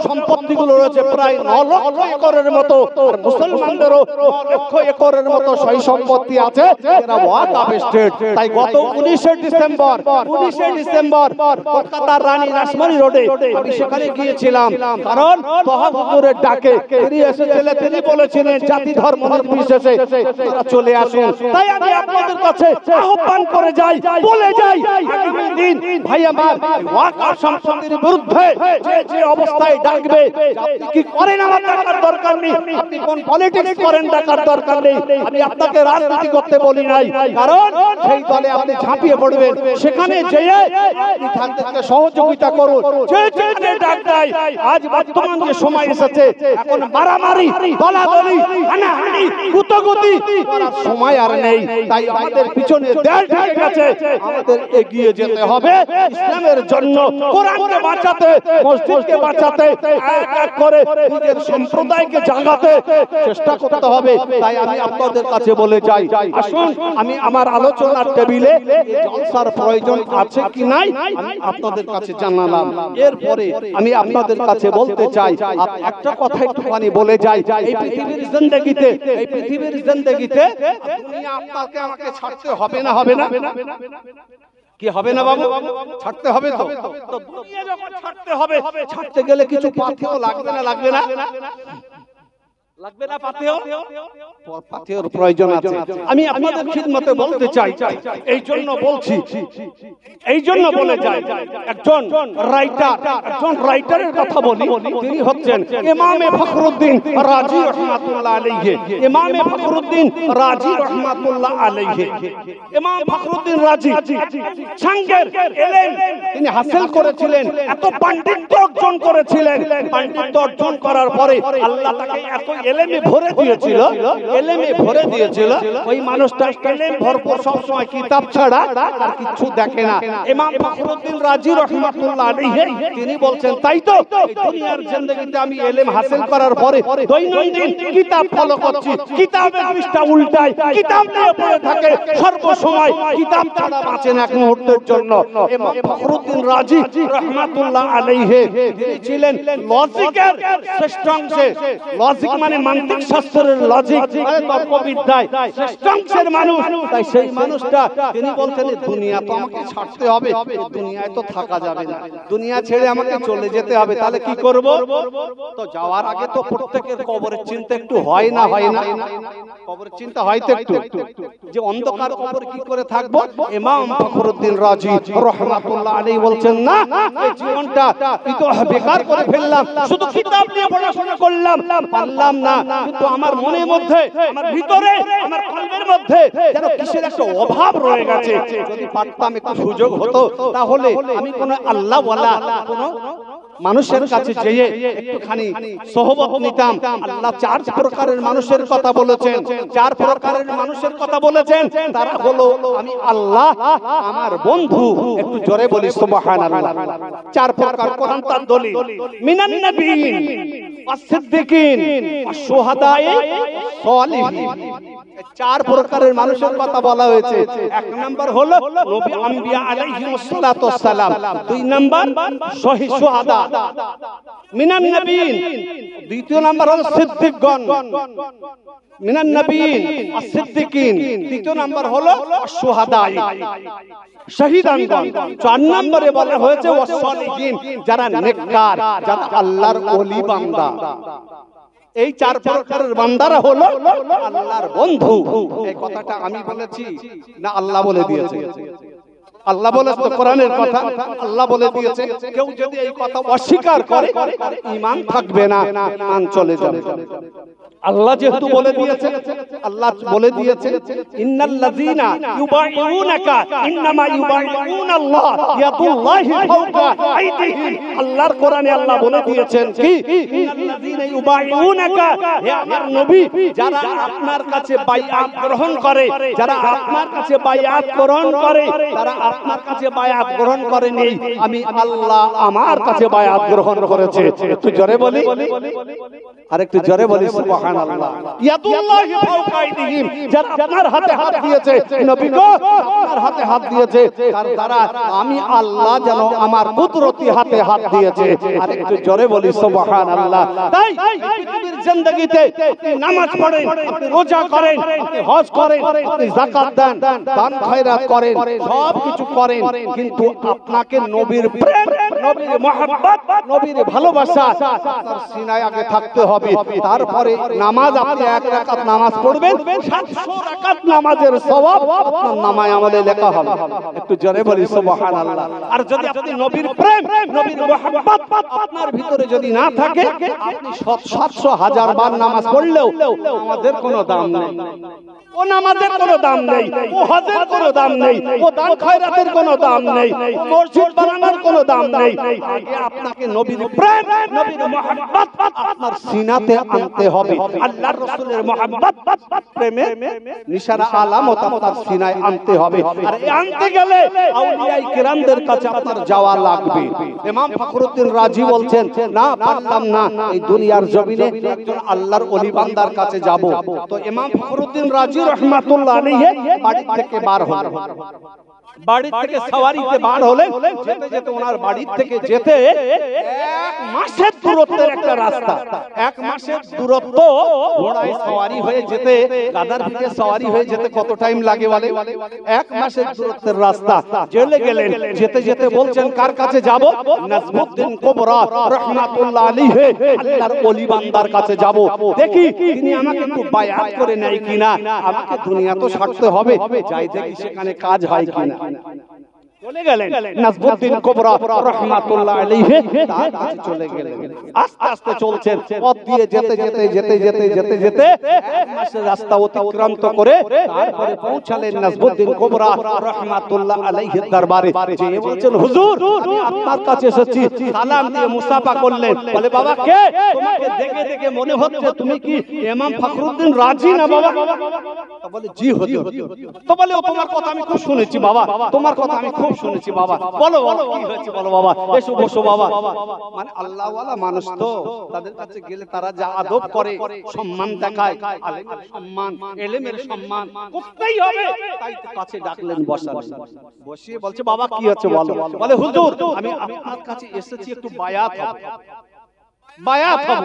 সম্পত্তিগুলো রয়েছে প্রায় 9 লক্ষ একরের মতো, আর মুসলমানদেরও 9 লক্ষ একরের মতো সই সম্পত্তি আছে, এরা ওয়াকফ স্টেট। তাই গত 19 ডিসেম্বর কলকাতার রানী রাসমণি রোডে আমি সেখানে গিয়েছিলাম, কারণ তহা হুজুরের ডাকে তিনি এসেছিলেন, তিনি বলেছিলেন জাতি ধর্ম নির্বিশেষে আপনারা চলে আসুন। তাই আমি আপনাদের কাছে আহ্বান করে যাই, বলে যাই, আগামী দিন ভাই আমার ওয়াকফ সম্পত্তির বিরুদ্ধে যে অবস্থায় ডাকবে, আপনি কি করেন আমার ডাকার দরকার নেই, আপনি কোন পলিটিক্স করেন ডাকার দরকার নেই, আমি আপনাকে রাজনীতি করতে বলি নাই, কারণ সেই দলে আপনি ঝাঁপিয়ে পড়বেন, সেখানে যেয়ে তাদেরকে সহযোগিতা করুন। যে যেখানে ডাক দেয়, আজ বর্তমান যে সময় এসেছে, এখন মারামারি, দলাদলি, হানাহানি, গুতগুতি করার সময় আর নেই। তাই আমাদের পিছনে দেশ ঢেকে গেছে, আমাদের এগিয়ে যেতে হবে ইসলামের জন্য, কোরআনকে বাঁচাতে, মসজিদকে বাঁচাতে, এক এক করে নিজের সম্প্রদায়কে জাগাতে চেষ্টা করতে হবে। তাই আমি আপনাদের কাছে বলে যাই, আসুন আমি আমার আলোচনার টেবিলে জলসার প্রয়োজন আছে কি নাই আমি আপনাদের কাছে জানালাম। এরপরে আমি আপনাদের কাছে বলতে চাই, একটা কথা একটুখানি বলে যাই, এই পৃথিবীর জিন্দেগিতে, এই পৃথিবীর জিন্দেগিতে দুনিয়া আপনাকে আমাকে ছাড়তে হবে না, হবে না কি হবে না বাবু, ছাড়তে হবে তো। তো দুনিয়া যখন ছাড়তে হবে, ছাড়তে গেলে কিছু পাথেও লাগবে না, লাগবে না, লাগবে না পাথেও, পাথেওর প্রয়োজন আছে। আমি আপনাদের খিদমতে বলতে চাই, এই জন্য বলছি, এই জন্য বলে যাই, একজন রাইটার, একজন রাইটারের কথা বলি, তিনি হচ্ছেন ইমামে ফখরুদ্দিন রাজি রহমাতুল্লাহ আলাইহি। ইমামে ফখরুদ্দিন রাজি রহমাতুল্লাহ আলাইহি, ইমাম ফখরুদ্দিন রাজি সাঙ্গের ইলম তিনি হাসিল করেছিলেন, এত পাণ্ডিত্য অর্জন করেছিলেন। পাণ্ডিত্য অর্জন করার পরে আল্লাহ তাকে এত এলেমে ভরে দিয়েছিল, এলেমে ভরে দিয়েছিল, ওই মানুষটা এলেম ভরপুর, সব সময় কিতাব ছাড়া আর কিছু দেখে না। ইমাম ফখরুদ্দিন রাজি রাহমাতুল্লাহ আলাইহি তিনি বলছেন, তাই তো এই দুনিয়ার জিন্দেগিতে আমি এলেম হাসিল করার পরে দৈনন্দিন কিতাব ফলো করছি, কিতাবের পৃষ্ঠা উল্টাই, কিতাব নিয়ে পড়ে থাকে, সর্বসময় কিতাব ছাড়া বাঁচেন এক মুহূর্তের জন্য। ইমাম ফখরুদ্দিন রাজি রাহমাতুল্লাহ আলাইহি তিনি ছিলেন লজিকের শ্রেষ্ঠ অংশে, লজিক মানে মানবিক শাস্ত্রের লজিক, তর্কবিদ্যায় শ্রেষ্ঠ অংশের মানুষ। তাই সেই মানুষটা তিনি বলতেন, দুনিয়া তো আমাকে ছাড়তে হবে, দুনিয়ায় তো থাকা যাবে না, দুনিয়া ছেড়ে আমাকে চলে যেতে হবে, তাহলে কি করব? তো যাওয়ার আগে তো প্রত্যেকের কবরের চিন্তা একটু হয় না, হয় না, কবরের চিন্তা হয় তো একটু, যে অন্ধকার কবর কি করে থাকবো। ইমাম ফখরুদ্দিন রাজি রাহমাতুল্লাহ আলাইহি বলছেন, না এই জীবনটা তো বেকার করে ফেললাম, শুধু কিতাব নিয়ে পড়াশোনা করলাম, পারলাম না, কিন্তু আমার মনের মধ্যে, আমার ভিতরে, আমার কলবের মধ্যে যেন কিসের একটা অভাব রয়ে গেছে। যদি পারতাম, একটু সুযোগ হতো, তাহলে আমি কোন আল্লাহ ওয়ালা কোন মানুষের কাছে যেয়ে একটুখানি সহবত নিতাম। আল্লাহ চার প্রকারের মানুষের কথা বলেছেন, চার প্রকারের মানুষের কথা বলেছেন, তারা হলো আমি আল্লাহ, আমার বন্ধু, একটু জোরে বলি সুবহানাল্লাহ। চার প্রকার কোরআন তার দলিল, মিনান নবিয়িন ওয়াস-সিদ্দিকিন ওয়াশ-শুহাদায়ে ওয়াস-সালিহিন। চার প্রকারের মানুষের কথা বলা হয়েছে। এক নাম্বার হলো নবী আম্বিয়া আলাইহিস সালাতু ওয়াস সালাম, দুই নাম্বার শহীদ শুহাদা মিনান নবিয়িন, দ্বিতীয় নাম্বার হলো সিদ্দিকগণ মিনান নবিয়িন ওয়াস-সিদ্দিকিন, তৃতীয় নাম্বার হলো শুহাদা শহীদানগণ, চার নম্বরে বলা হয়েছে ওয়াস-সালিহিন, যারা নেককার, যারা আল্লাহর ওলি বান্দা। এই চার প্রকারের বান্দারা হলো আল্লাহর বন্ধু। এই কথাটা আমি বলেছি না আল্লাহ বলে দিয়েছে? আল্লাহ বলেছে তো, কোরআনের কথা আল্লাহ বলে দিয়েছে। কেউ যদি এই কথা অস্বীকার করে, ঈমান থাকবে না, ঈমান চলে যাবে। আল্লাহ যেহেতু বলে দিয়েছে, আল্লাহ বলে দিয়েছে, ইন্নাল্লাযীনা ইউবাইউনাকা ইন্নামা ইউবাইউনাল্লাহ ইয়াদুল্লাহি ফাওকা আইদিহিম। আল্লাহর কোরআনে আল্লাহ বলে দিয়েছেন কি, ইন্নাল্লাযীনা ইউবাইউনাকা, হে আমার নবী, যারা আপনার কাছে বাইআত গ্রহণ করে, যারা আপনার কাছে বাইআত গ্রহণ করে, তারা আপনার কাছে বাইআত গ্রহণ করেনি, আমি আল্লাহ আমার কাছে বাইআত গ্রহণ করেছে। একটু জোরে বলি, আর একটু জোরে বলি সুবহানাল্লাহ। সুবহানাল্লাহ। ইয়াদুল্লাহি ফাওকা আইদিহিম, যারা আপনার হাতে হাত দিয়েছে নবী গো, আপনার হাতে হাত দিয়েছে, তার দ্বারা আমি আল্লাহ যেন আমার কুদরতি হাতে হাত দিয়েছে। আর একটু জোরে বলি সুবহানাল্লাহ। তাই পৃথিবীর জিন্দেগিতে আপনি নামাজ পড়েন, আপনি রোজা করেন, আপনি হজ করেন, আপনি যাকাত দেন, দান খয়রাত করেন, সব কিছু করেন, কিন্তু আপনাকে নবীর প্রেম, নবীর মহব্বত, নবীর ভালোবাসা আপনার সিনায় আগে থাকতে হবে। তারপরে নামাজ, আপনি এক রাকাত নামাজ পড়বেন, 700 রাকাত নামাজের সওয়াব আপনার নামায় আমলে লেখা হবে। একটু জোরে বলি সুবহানাল্লাহ। আর যদি আপনি নবীর প্রেম, নবীর মহব্বত আপনার ভিতরে যদি না থাকে, আপনি 700 হাজার বার নামাজ পড়লেও আমাদের কোনো দাম নেই, ও নামাজের কোনো দাম নেই, ও হজের কোনো দাম নেই, ও দান খয়রাতের কোনো দাম নেই, মসজিদ বানানোর কোনো দাম নেই। আগে আপনাকে নবীর প্রেম, নবীর মহব্বত আপনার সিনাতে আনতে হবে। আল্লাহর রাসূলের মহব্বত, প্রেমের নিশানা আলামত আপনার সিনায় আনতে হবে। আর এই আনতে গেলে আউলিয়ায়ে কেরামদের কাছে আপনার যাওয়া লাগবে। ইমাম ফখরুদ্দিন রাজি বলছেন, না পারলাম না এই দুনিয়ার জমিনে একজন আল্লাহর ওলি বান্দার কাছে যাব। তো ইমাম ফখরুদ্দিন রাজি রহমাতুল্লাহ আলাইহি বাড়ি থেকে বার হলেন, বাড়ি থেকে সওয়ারিতে বার হলেন। যেতে যেতে ওনার বাড়ি থেকে যেতে 1 মাসের দূরত্বের একটা রাস্তা, 1 মাসের দূরত্ব। ঘোড়ায় সওয়ারি হয়ে যেতে, গাধার পিঠে সওয়ারি হয়ে যেতে কত টাইম লাগে বলে? 1 মাসের দূরত্বের রাস্তা চলে গেলেন। যেতে যেতে বলছেন, কার কাছে যাব? নাজমুদ্দিন কুবরা রহমাতুল্লাহ আলাইহি আল্লাহর ওলি বান্দার কাছে যাব, দেখি তিনি আমাকে একটু বায়াত করে নেয় কিনা। আমাকে দুনিয়া তো ছাড়তে হবে, যাই দেখি সেখানে কাজ হয় কিনা। চলে গেলেন নাজমুদ্দিন কুবরা রাহমাতুল্লাহ আলাইহি, তার কাছে চলে গেলেন। আস্তে আস্তে চলছেন, পথ দিয়ে যেতে যেতে যেতে যেতে যেতে যেতে 1 মাসের রাস্তা অতিক্রান্ত করে তারপরে পৌঁছালেন নাজমুদ্দিন কুবরা রাহমাতুল্লাহ আলাইহির দরবারে। যে বলছেন, হুজুর আমি আপনার কাছে এসেছি। সালাম দিয়ে মুসাফা করলেন। বলে, বাবা কে? তোমাকে দেখে দেখে মনে হচ্ছে তুমি কি ইমাম ফখরুদ্দিন রাজি না বাবা? তো বলে, জি হুজুর। তো বলে, ও তোমার কথা আমি খুব শুনেছি বাবা, তোমার কথা আমি খুব শুনেছি বাবা। বলো বলো কি হয়েছে বলো বাবা, এসো বসো বাবা। মানে আল্লাহ ওয়ালা মানুষ তো, তাদের কাছে গেলে তারা যা আদব করে, সম্মান দেখায়, আলেমের সম্মান, ইলমের সম্মান করতেই হবে। তাই তো কাছে ডাকলেন, বসালেন। বসিয়ে বলছে, বাবা কি হয়েছে বলো। বলে, হুজুর আমি আপনার কাছে এসেছি একটু বায়াত হবে, বায়াত হব,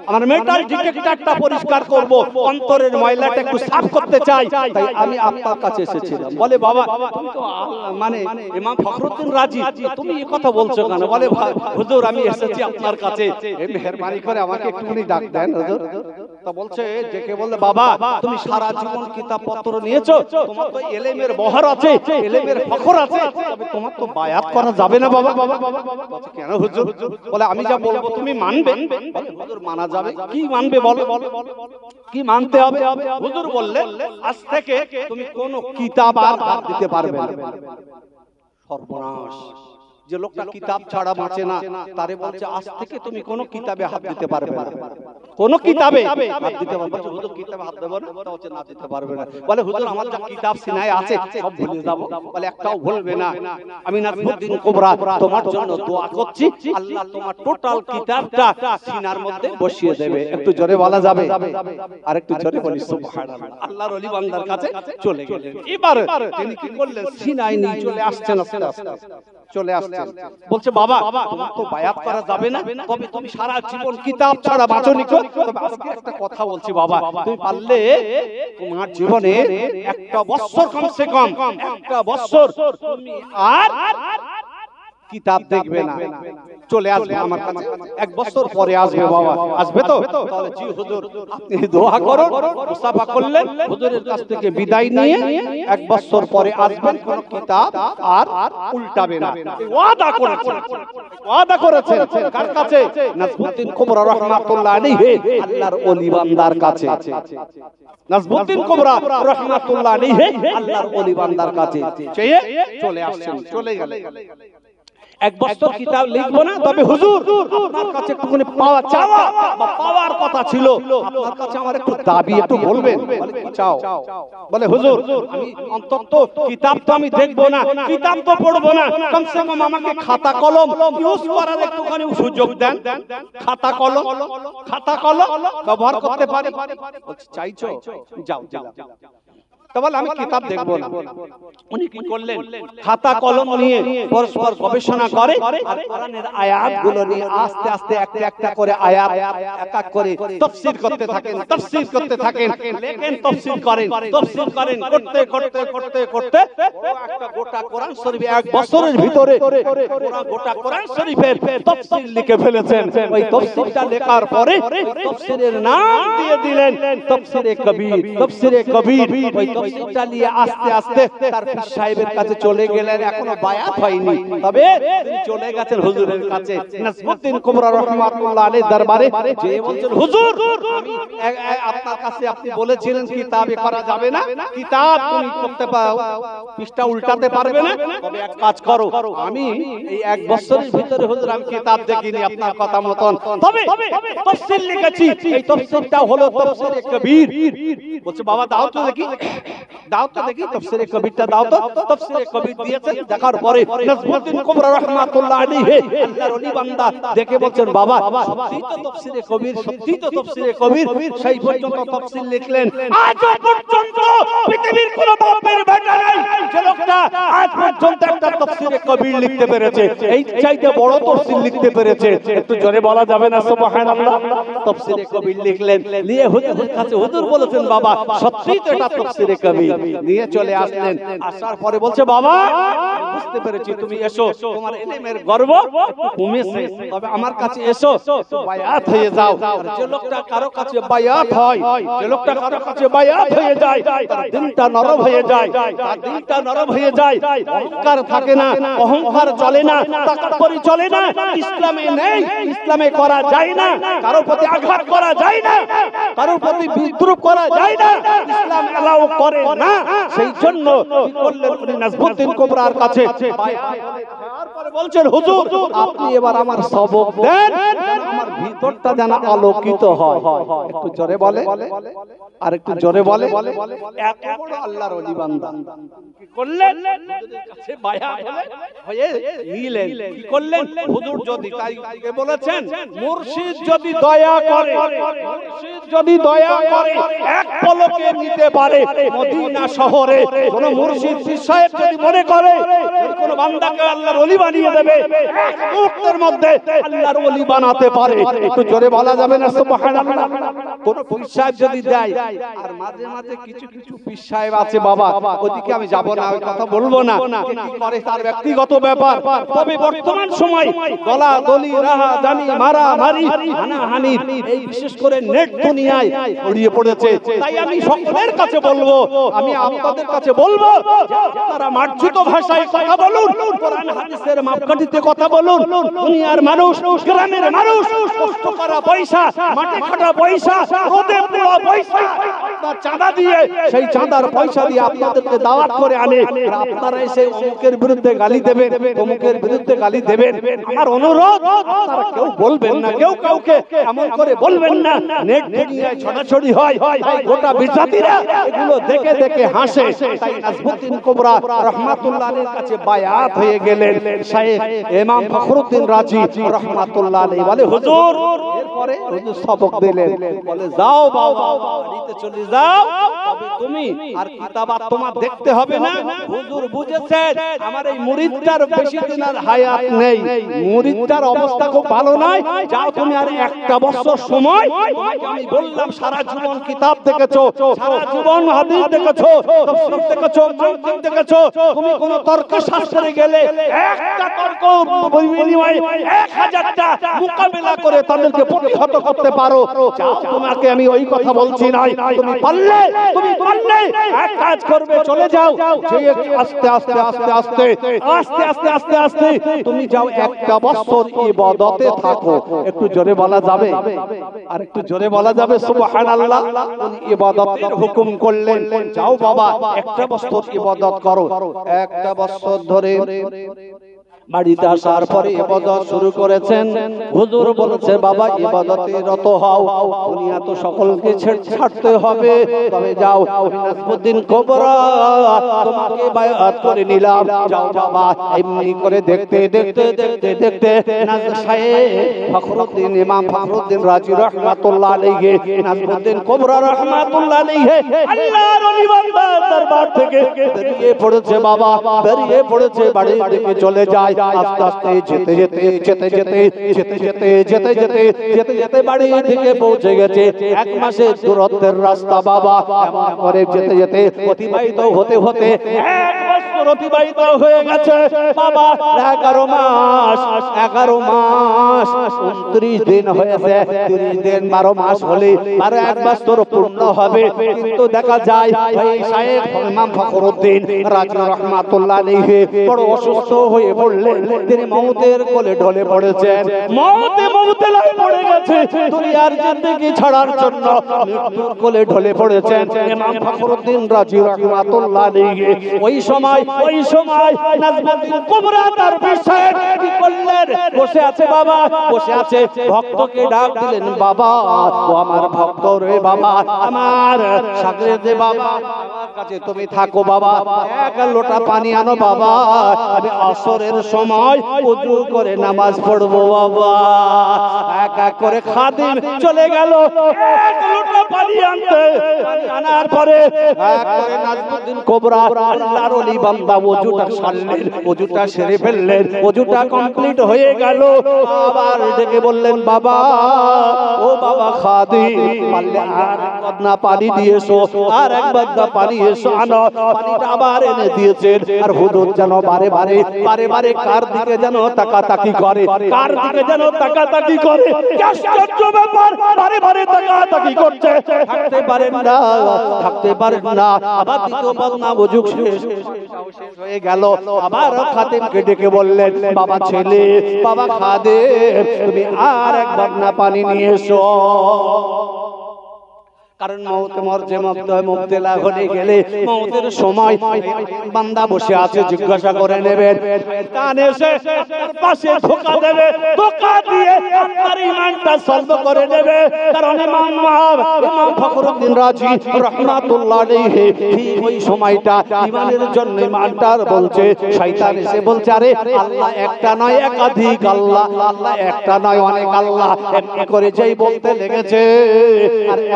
আমার মেটাল ডিটেক্টরটা পরিষ্কার করব, অন্তরের ময়লাটা একটু সাফ করতে চাই, তাই আমি আপনার কাছে এসেছিলাম। বলে, বাবা তুমি তো মানে ইমাম ফখরুদ্দিন রাজি, তুমি এই কথা বলছো কেন? বলে, হুজুর আমি এসেছি আপনার কাছে, এই মেহেরবানি করে আমাকে একটুখানি ডাক দেন হুজুর। তো বলছে, ডেকে বললে, বাবা তুমি সারা জীবন কিতাব পত্র নিয়েছো, তোমার তো ইলমের বহর আছে, ইলমের ফখর আছে, তবে তোমার তো বায়াত করা যাবে না বাবা। বলছে, কেন হুজুর? বলে, আমি যা বলবো তুমি মানবে? হুজুর মানা যাবে। কি মানবে বলো, কি মানতে হবে? হুজুর বললেন, আজ থেকে তুমি কোন কিতাব আর হাত দিতে পারবে না। সর্বনাশ! যে লোকটা কিতাব ছাড়া বাঁচে না, তারে বলছে আজ থেকে তুমি কোন কিতাবে হাত দিতে পারবে না, কোন কিতাবে হাত দিতে পারবে না। হুজুর কিতাবে হাত দেব না? তো বলছে না, দিতে পারবে না। বলে, হুজুর আমার যা কিতাব সিনায় আছে সব ভুলে যাব। বলে, একটাও ভুলবে না। আমি নাজমুদ্দিন কুবরা তোমার জন্য দোয়া করছি, আল্লাহ তোমার টোটাল কিতাবটা সিনার মধ্যে বসিয়ে দেবে। একটু জোরে বলা যাবে? আর একটু জোরে বলি সুবহানাল্লাহ। আল্লাহর ওলি বান্দার কাছে চলে গেলেন। এবার তিনি কি করলেন? সিনায় নিয়ে চলে আসছেন, আস্তে আস্তে চলে আসছেন। বলছে, বাবা তোমার তো বায়াত করা যাবে না, তবে তুমি সারা জীবন কিতাব ছাড়া বাঁচনি। তবে আজকে একটা কথা বলছি বাবা, তুমি পারলে তোমার জীবনে একটা বছর, কমসে কম একটা বছর তুমি আর কিতাব দেখবে না, চলে আসবে আমার কাছে। 1 বছর পরে আসবে বাবা, আসবে তো? তাহলে জি হুজুর আপনি দোয়া করুন। মুসাফা করলেন, হুজুরের কাছ থেকে বিদায় নিয়ে 1 বছর পরে আসবেন, কোন কিতাব আর উল্টাবে না। ওয়াদা করেছেন, ওয়াদা করেছেন। কার কাছে? নাজমুদ্দিন কুবরা রাহমাতুল্লাহ আলাইহি আল্লাহর ওলি বান্দার কাছে। নাজমুদ্দিন কুবরা রাহমাতুল্লাহ আলাইহি আল্লাহর ওলি বান্দার কাছে চেয়ে চলে আসছেন, চলে গেলেন। এক বছর কিতাব লিখবো না, তবে হুজুর আপনার কাছে একটুখানি পাওয়া চাওয়া বা পাওয়ার কথা ছিল, আপনার কাছে আমার একটু দাবি একটু বলবেন। বলে কি চাও? বলে হুজুর আমি অন্তত কিতাব তো আমি দেখবো না, কিতাব তো পড়বো না, কমসে কম আমাকে খাতা কলম ইউজ করার একটুখানি সুযোগ দেন। খাতা কলম ব্যবহার করতে পারি। চাইছো? যাও যাও। বলে আমি কিতাব দেখবো না। উনি কি করলেন? খাতা কলম নিয়ে পরস্পর গবেষণা করে আর কোরআনের আয়াতগুলো নিয়ে আস্তে আস্তে একটা একটা করে আয়াত এক এক করে তাফসীর করতে থাকেন, লেখেন, তাফসীর করেন, করতে করতে করতে করতে একটা গোটা কোরআন শরীফ এক বছরের ভিতরে গোটা কোরআন শরীফের তাফসীর লিখে ফেলেছেন। ওই তাফসীরটা লেখার পরে তাফসীরের নাম দিয়ে দিলেন তাফসীরে কবির। ওই তাফসীরটা নিয়ে আস্তে আস্তে তার পীর সাহেবের কাছে চলে গেলেন। এখনো বায়াত হয়নি, তবে তিনি চলে গেছেন হুজুরের কাছে, নাসরুদ্দিন কুবরা রাহমাতুল্লাহ আলাইহির দরবারে। যে বলছেন হুজুর আমি আপনার কাছে আপনি বলেছিলেন কিতাবে করা যাবে না, কিতাব তুমি করতে পারো, পৃষ্ঠা উল্টাতে পারবে না, তবে এক কাজ করো, আমি এই এক বছরের ভিতরে হুজুর আমি কিতাব দেখিনি আপনার কথা মতন, তবে তাফসীর লিখেছি। এই তাফসীরটা হলো তাফসীরে কবির। বলছে বাবা দাও তো দেখি, তাফসীরে কবিরটা দাও তো। তাফসীরে কবির দিয়েছেন, দেখার পরে নাসরুদ্দিন কুবরা রাহমাতুল্লাহ আলাইহি আল্লাহর ওলি বান্দা দেখে বলছেন বাবা সত্যি তো তাফসীরে কবির, সেই পর্যন্ত তাফসীর লিখলেন। আজ পর্যন্ত পৃথিবীর কোন বাপের বেটা নাই যে লোকটা আজ পর্যন্ত একটা তাফসীরে কবির লিখতে পেরেছে, এই চাইতে বড় তাফসীর লিখতে পেরেছে। একটু জোরে বলা যাবে না সুবহানাল্লাহ? তাফসীরে কবির লিখলেন, নিয়ে হুজুরের কাছে হুজুর বলেছেন বাবা সত্যি তো এটা তাফসীরে কবির। নিয়ে চলে আসলেন, আসার পরে বলছে বাবা বুঝতে পেরেছি তুমি এসো, তোমার ইলমের গর্ব কমেছে, তবে আমার কাছে এসো, বায়াত হয়ে যাও। যে লোকটা কারো কাছে বায়াত হয়, হয়ে যায় তার দিলটা নরম হয়ে যায়, অহংকার থাকে না, অহংকার চলে না, তাকাব্বুরি চলে না, ইসলামে নেই, ইসলামে করা যায় না, কারো প্রতি আঘাত করা যায় না, কারো প্রতি বিদ্রুপ করা যায় না, ইসলাম এলাও করে না। সেই জন্য কি করলেন উনি নাসরুদ্দিন কুবরার কাছে তারপরে বলছেন হুজুর আপনি এবার আমার সবক দেন, আমার ভিতরটা যেন আলোকিত হয়। একটু জোরে বলে, আর একটু জোরে বলে। এত বড় আল্লাহর ওলি বান্দা কি করলেন? হুজুরের কাছে বায়াত হয়ে নিলেন। কি করলেন? হুজুর যদি তাই বলেছেন মুর্শিদ যদি দয়া করে, এক পলকে নিতে পারে মদিনা শহরে, কোন মুর্শিদ পীর সাহেব যদি মনে করে কোন বান্দাকে আল্লাহর ওলি বানিয়ে দেবে, এক মুহূর্তের মধ্যে আল্লাহর ওলি বানাতে পারে। একটু জোরে বলা যাবে না সুবহানাল্লাহ? কোন পীর সাহেব যদি দেয়, আর মাঝে মাঝে কিছু পীর সাহেব আছে বাবা, ওদিকে আমি যাব না, ওই কথা বলবো না, কি করে তার ব্যক্তিগত ব্যাপার। তবে বর্তমান সময় গলা দলি রাহা জানি মারামারি হানাহানি এই বিশেষ করে নেট দুনিয়ায় ছড়িয়ে পড়েছে। তাই আমি সকলের কাছে বলবো, আমি আপনাদের কাছে বলবো আপনারা মার্জিত ভাষায় কথা বলুন, কোরআন হাদিসের মাপকাঠিতে কথা বলুন। দুনিয়ার মানুষ, গ্রামের মানুষ কষ্ট করা পয়সা, মাটি কাটা পয়সা, রোদে পোড়া পয়সা আপনার চাঁদা দিয়ে, সেই চাঁদার পয়সা দিয়ে আপনাদেরকে দাওয়াত করে আনে, আর আপনারা এসে অমুকের বিরুদ্ধে গালি দেবেন, অমুকের বিরুদ্ধে গালি দেবেন। আমার অনুরোধ আপনারা কেউ বলবেন না, কেউ কাউকে এমন করে বলবেন না। নেট দুনিয়ায় ছড়াছড়ি হয়, গোটা বিজাতিরা এগুলো দেখে দেখে হাসে। তাই নাসরুদ্দিন কুবরা রাহমাতুল্লাহ আলাইহির কাছে বায়াত হয়ে গেলেন শাইখ ইমাম ফখরুদ্দিন রাজি রাহমাতুল্লাহ আলাইহি। বলে হুজুর, এরপরে হুজুর সবক দিলেন, বলে যাও বাবা বাড়িতে চলে যাও, তবে তুমি আর কিতাব তোমার দেখতে হবে না। হুজুর বুঝেছেন আমার এই মুরিদটার বেশি দিন আর হায়াত নেই, মুরিদটার অবস্থা খুব ভালো নয়, যাও তুমি আর একটা বছর সময়। আমি বললাম সারা জীবন কিতাব দেখেছো, সারা জীবন হাদিস দেখেছো, তাফসীর দেখেছো, মানতিক দেখেছো, তুমি কোন তর্ক শাস্ত্রে গেলে একটা তর্ক বিনিময়ে 1000টা মোকাবেলা করে তাদেরকে প্রতিহত করতে পারো। যাও, তোমাকে আমি ওই কথা বলছি না, তুমি পারলে এক কাজ করবে, চলে যাও, যে আস্তে আস্তে আস্তে আস্তে আস্তে আস্তে আস্তে আস্তে তুমি যাও একটা বছর ইবাদতে থাকো। একটু জোরে বলা যাবে, আর একটু জোরে বলা যাবে সুবহানাল্লাহ? উনি ইবাদতের হুকুম করলেন, যাও বাবা একটা বছর ইবাদত করো। একটা বছর ধরে বাড়িতে আসার পরে ইবাদত শুরু করেছেন। হুজুর বলেছে বাবা ইবাদতে রত হও, দুনিয়া তো সকলকে ছাড়তে হবে, তবে যাও নাসরুদ্দিন কোবরা তোমাকে বায়াত করে নিলাম, যাও বাবা। এমনি করে দেখতে দেখতে দেখতে দেখতে শাইখ ফখরুদ্দিন ইমাম ফখরুদ্দিন রাজি রাহমাতুল্লাহ আলাইহি নাসরুদ্দিন কোবরা রাহমাতুল্লাহ আলাইহি আল্লাহর ওলি বান্দার দরবার থেকে বেরিয়ে পড়েছে বাবা, বেরিয়ে পড়েছে, বাড়ির দিকে চলে যায়। আস্তে আস্তে যেতে যেতে যেতে যেতে যেতে যেতে যেতে যেতে যেতে যেতে বাড়ির দিকে পৌঁছে গেছে। 1 মাসের দূরত্বের রাস্তা বাবা। এমন করে যেতে যেতে অতিবাহিত হতে হতে 1 বছর অতিবাহিত হয়ে গেছে বাবা। 11 মাস 29 দিন হয়েছে। 30 দিন 12 মাস হলে আরো 1 বছর পূর্ণ হবে। কিন্তু দেখা যায় এই শাইখ ইমাম ফখরুদ্দিন রাজি রাহমাতুল্লাহ আলাইহি বড় অসুস্থ হয়ে পড়লেন। তিনি মওতের কোলে ঢলে পড়েছেন, মওতে লাই পড়ে গেছে। দুনিয়ার জিন্দেগি ছাড়ার জন্য মৃত্যুর কোলে ঢলে পড়েছেন ইমাম ফখরুদ্দিন রাজি রাহমাতুল্লাহ আলাইহি। ওই সময় নাসরুদ্দিন কোবরা তার বিষয়ে কি করলেন? বসে আছে বাবা, বসে আছে। ভক্তকে ডাক দিলেন, বাবা ও আমার ভক্ত রে বাবা, আমার শাগরেদে বাবা, আমার কাছে তুমি থাকো বাবা, 1 লোটা পানি আনো বাবা, আমি আসরের সময় ওযু করে নামাজ পড়বো বাবা। এক এক করে খাদিম চলে গেল 1 লোটা পানি আনতে। আনার পরে এক করে নাসরুদ্দিন কোবরা আল্লাহর ওলি বান্দা ওযুটা সারলেন, ওযুটা সেরে ফেললেন, ওযুটা কমপ্লিট হয়ে গেল। আবার ডেকে বললেন, বাবা ও বাবা খাদিম, পারলে আর বদনা পানি দিয়েছো, আর 1 বদনা পানি এসো আনো। পানিটা আবার এনে দিয়েছেন। আর হুজুর যেন বারে বারে কার দিকে যেন তাকাতাকি করে, কার দিকে যেন তাকাতাকি করে। আশ্চর্য ব্যাপার, বারে তাকাতাকি করছে, থাকতে পারেন না। আবার দ্বিতীয় বদনা ওযু শেষ হয়ে গেল। আবার খাদিমকে ডেকে বললেন, বাবা ছেলে, বাবা খাদিম, তুমি আর 1 বদনা পানি নিয়ে এসো। কারণ মুবতলা হয়ে গেলে মওতের সময় বান্দা বসে আছে, জিজ্ঞাসা করে নেবেন, শয়তান এসে আপনার পাশে ধোঁকা দেবে, ধোঁকা দিয়ে আপনার ঈমানটা সলব করে নেবে। কারণ ইমাম ফখরুদ্দিন রাজি রাহমাতুল্লাহ আলাইহি ঠিক ওই সময়টা ঈমানের জন্য ঈমানটার বলছে, শয়তান এসে বলছে, আরে আল্লাহ একটা নয় একাধিক আল্লাহ, আল্লাহ একটা নয় অনেক আল্লাহ, এমনি করে যেই বলতে লেগেছে।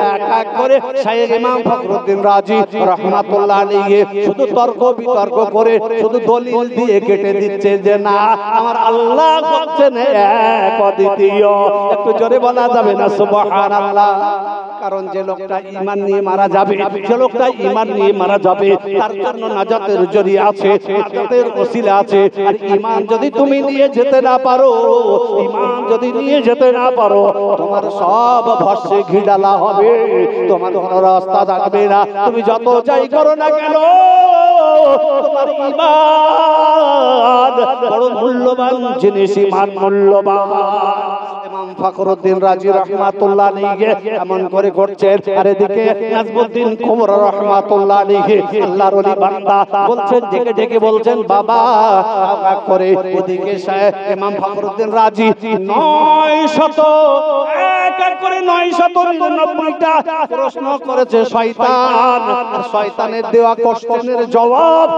আর এক করে শাইখ ইমাম ফখরুদ্দিন রাজি রাহমাতুল্লাহ আলাইহি শুধু তর্ক বিতর্ক করে, শুধু দলিল দিয়ে কেটে দিচ্ছে যে না, আমার আল্লাহ হচ্ছেন এক অদ্বিতীয়। একটু জোরে বলা যাবে না সুবহানাল্লাহ? কারণ যে লোকটা ঈমান নিয়ে মারা যাবে, যে লোকটা ঈমান নিয়ে মারা যাবে, তার জন্য নাজাতের জরিয়া আছে, নাজাতের ওসিলা আছে। আর ঈমান যদি তুমি নিয়ে যেতে না পারো, ঈমান যদি নিয়ে যেতে না পারো, তোমার সব ভস্মে ঘিডালা হবে, তোমার কোনো রাস্তা থাকবে না। তুমি যত যাই করো না কেন, তোমার ঈমান বড় মূল্যবান জিনিস, ঈমান মূল্যবান। ইমাম ফখরুদ্দিন রাজি রাহমাতুল্লাহ আলাইহি এমন করে করছেন। আর এদিকে নাসরুদ্দিন কোবরা রাহমাতুল্লাহ আলাইহি আল্লাহর ওলি বান্দা বলছেন, ডেকে ডেকে বলছেন, বাবা করে। ওদিকে শাইখ ইমাম ফখরুদ্দিন রাজি 999টা প্রশ্ন করেছে শয়তান। আর শয়তানের দেওয়া কোশ্চেনের জবাব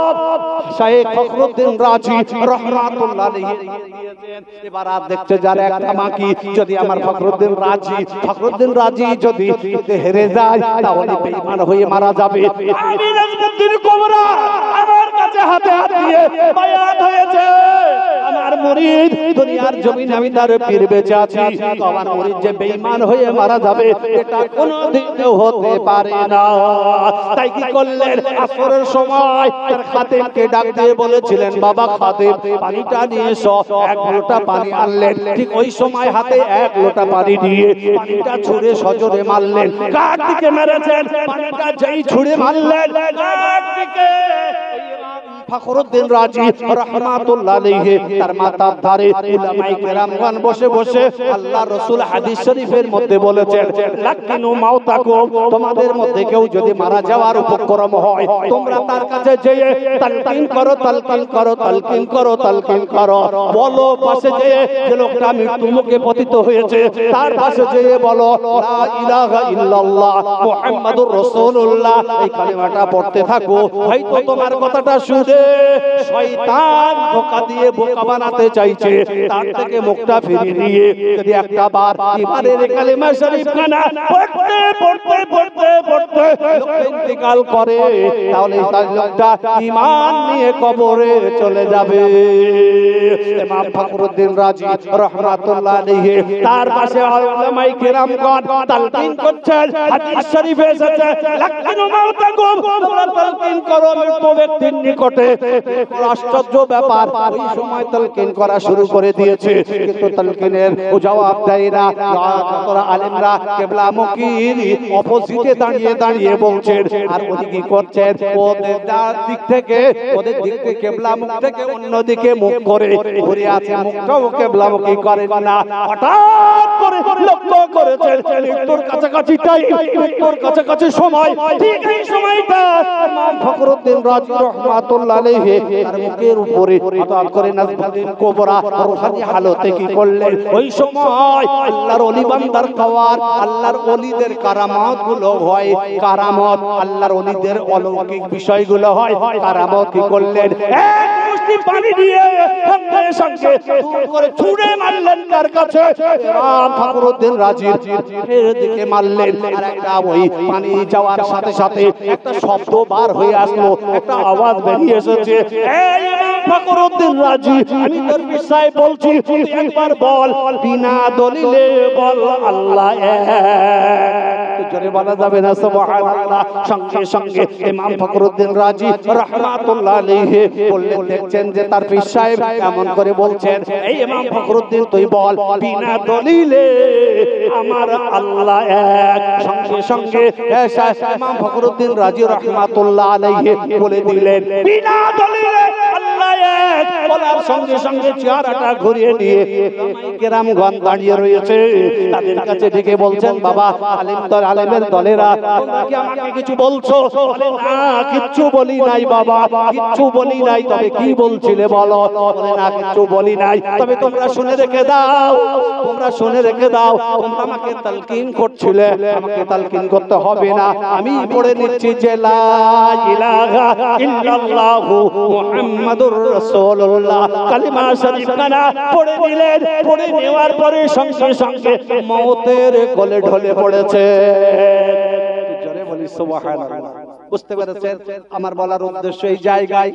শাইখ ফখরুদ্দিন রাজি রাহমাতুল্লাহ আলাইহি দিয়েছেন। এবার আর দেখতে যার একটা মাকি, যদি আমার ফখরুদ্দিন রাজি যদি হেরে যায়, তাহলে বেঈমান হয়ে মারা যাবে। আমি নাসরুদ্দিন কোবরা আমার কাছে হাতে হাত দিয়ে বায়াত হয়েছে। আমার মুরিদ দুনিয়ার জমিনে আমি তার পীর বেঁচে আছি, আমার মুরিদ যে বেঈমান হয়ে মারা যাবে, এটা কোনোদিন হতে পারে না। তাই কি করলেন? আসরের সময় তার খাদেমকে ডাক দিয়ে বলেছিলেন, বাবা খাদেম, পানিটা নিয়ে এসো। 1 লোটা পানি আনলেন। ঠিক ওই সময় হাতে 1 লোটা পানি দিয়ে পানিটা ছুঁড়ে সজোরে মারলেন। কার দিকে মেরেছেন? পানিটা যেই ছুঁড়ে মারলেন, কার দিকে? ফখরুদ্দিন রাজি রাহমাতুল্লাহ আলাইহি তার মাথার ধারে উলামায়ে কেরামগণ বসে বসে আল্লাহ রাসূল হাদিস শরীফের মধ্যে বলেছেন, লাকিনু মাউতাকুম, তোমাদের মধ্যে কেউ যদি মারা যাওয়ার উপক্রম হয় তোমরা তার কাছে যেয়ে তালকিন করো, তালকিন করো, তালকিন করো, তালকিন করো। বলো পাশে যেয়ে যে লোকটা মৃত্যু মুখে পতিত হয়েছে তার পাশে যেয়ে বলো লা ইলাহা ইল্লাল্লাহ মুহাম্মাদুর রাসূলুল্লাহ, এই কালিমাটা পড়তে থাকো। হয়তো তোমার কথাটা শুনে শয়তান ধোঁকা দিয়ে বোকা বানাতে চাইছে, তার থেকে মুখটা ফিরিয়ে দিয়ে যদি একটা বার ইমানের কালিমা শরীফ খানা পড়তে পড়তে পড়তে পড়তে লোকটা ইন্তেকাল করে, তাহলে তার লোকটা ঈমান নিয়ে কবরে চলে যাবে। ইমাম ফখরুদ্দিন রাজি রাহমাতুল্লাহ আলাইহি তার পাশে উলামায়ে কেরামগণ তালকিন করছেন। হাদিস শরীফে এসেছে, লাকিনু মাউতাকুম, তোমরা তালকিন করো মৃত ব্যক্তির নিকটে। আশ্চর্য ব্যাপার, ওই সময় তালকিন করা শুরু করে দিয়েছে, কিন্তু তালকিনের ও জবাব দেয় না। যারা আলেমরা কিবলামুখীর অপোজিটে দাঁড়িয়ে দাঁড়িয়ে বলছেন, আর ওদিকে কি করছেন, ওদের দিক থেকে কিবলামুখ থেকে অন্যদিকে মুখ করে ঘুরে আছে, মুখটাও কিবলামুখী করে না। হঠাৎ করে লক্ষ্য করেছেন মৃত্যুর কাছাকাছি টাইম, মৃত্যুর কাছাকাছি সময়, ঠিক এই সময়টা ইমাম ফখরুদ্দিন রাজি রাহমাতুল্লাহ আলাইহি তার মুখের উপরে হঠাৎ করে নাজবুদ্দিন কুবরা রুহানি হালতে কি করলেন, ওই সময় আল্লাহর ওলি বান্দার খাওয়ার, আল্লাহর ওলিদের কারামত গুলো হয়, কারামত আল্লাহর ওলিদের অলৌকিক বিষয়গুলো হয়, কারামত কি করলেন, এক মুষ্টি পানি দিয়ে সঙ্গে সঙ্গে দূর করে ছুঁড়ে মারলেন কার কাছে, ইমাম ফখরুদ্দিন রাজির এর দিকে মারলেন। আর একটা ওই পানি যাওয়ার সাথে সাথে একটা শব্দ বার হয়ে আসলো, একটা আওয়াজ বেরিয়ে এসেছে, এই ইমাম ফখরুদ্দিন রাজি, আমি তোর বিষয় বলছি, একবার বল, বিনা দলিলে বল আল্লাহ এক। জোরে বলা যাবে না সুবহানাল্লাহ। সঙ্গে সঙ্গে ইমাম ফখরুদ্দিন রাজি রাহমাতুল্লাহ আলাইহি বললেন, দেখছেন যে তার পীর সাহেব এমন করে বলছেন, এই ইমাম ফখরুদ্দিন তুই বল, বিনা দলিলে আমার আল্লাহ এক। সঙ্গে সঙ্গে ইমাম ফখরুদ্দিন রাজি রাহমাতুল্লাহ আলাইহি বলে দিলেন, বিনা দলিলে আল্লাহ এক। বলার সঙ্গে সঙ্গে চেহারাটা ঘুরিয়ে নিয়ে কেরামগণ দাঁড়িয়ে রয়েছে, তাদের কাছে ডেকে বলছেন, বাবা আলেমের দলেরা, তোমরা কি আমাকে কিছু বলছো? বলে না, কিচ্ছু বলি নাই বাবা, কিচ্ছু বলি নাই। তবে কি বলছিলে বলো? বলে না, কিচ্ছু বলি নাই, তবে তোমরা শুনে রেখে দাও, তোমরা শুনে রেখে দাও, তোমরা আমাকে তালকিন করছিলে, আমাকে তালকিন করতে হবে না, আমি পড়ে নিচ্ছি যে লা ইলাহা ইল্লাল্লাহু মুহাম্মাদুর রাসূলুল্লাহ। কালিমা শরীফ খানা পড়ে নিলেন, পড়ে নেওয়ার পরে সঙ্গে সঙ্গে মওতের কোলে ঢলে পড়েছে। জোরে বলি সুবহানাল্লাহ। বুঝতে পেরেছেন আমার বলার উদ্দেশ্য? এই জায়গায়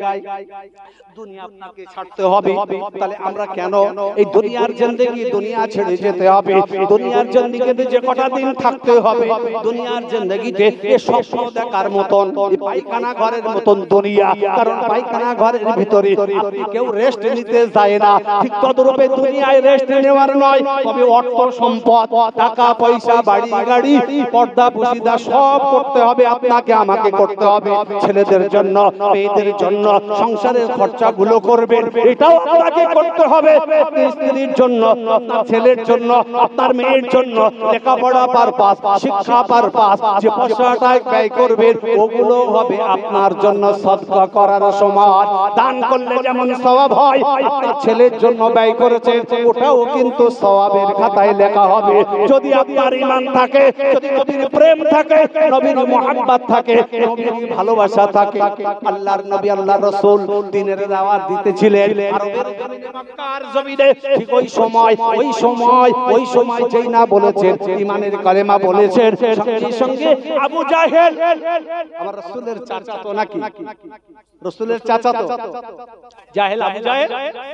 দুনিয়া আপনাকে ছাড়তে হবে, তাহলে আমরা কেন এই দুনিয়ার জিন্দেগি, দুনিয়া ছেড়ে যেতে হবে, দুনিয়ার জিন্দেগিতে যে কটা দিন থাকতে হবে, দুনিয়ার জিন্দেগিতে এই স্বপ্ন দেখার মতন, এই পায়খানা ঘরের মতন দুনিয়া, কারণ পায়খানা ঘরের ভিতরে আপনি কেউ রেস্ট নিতে যায় না, ঠিক তদরূপে দুনিয়ায় রেস্ট নেওয়ার নয়, তবে অর্থ সম্পদ, টাকা পয়সা, বাড়ি গাড়ি, পর্দা পুশিদা সব করতে হবে, আপনাকে আমাকে করতে হবে, ছেলেদের জন্য, মেয়েদের জন্য সংসারের খরচা গুলো করবেন, এটাও আপনাকে করতে হবে, আপনার স্ত্রীর জন্য, আপনার ছেলের জন্য, আপনার মেয়ের জন্য লেখাপড়া পারপাস, শিক্ষা পারপাস, যে পয়সাটা ব্যয় করবেন ওগুলো হবে আপনার জন্য সদকা করার সময়। দান করলে যেমন সওয়াব হয়, আপনার ছেলের জন্য ব্যয় করেছেন ওটাও কিন্তু সওয়াবের খাতায় লেখা হবে, যদি আপনার ঈমান থাকে, যদি নবীর প্রেম থাকে, নবীর মুহাব্বত থাকে, নবীর ভালোবাসা থাকে। আল্লাহর নবী, আল্লাহর রাসূল দ্বীনের দাওয়াত দিতেছিলেন আরবের জমিনে, মক্কার জমিনে, ঠিক ওই সময় যেই না বলেছেন ঈমানের কালেমা বলেছেন, সঙ্গে সঙ্গে আবু জাহেল, আমার রাসূলের চাচা তো নাকি, রাসূলের চাচা তো জাহেল, আবু জাহেল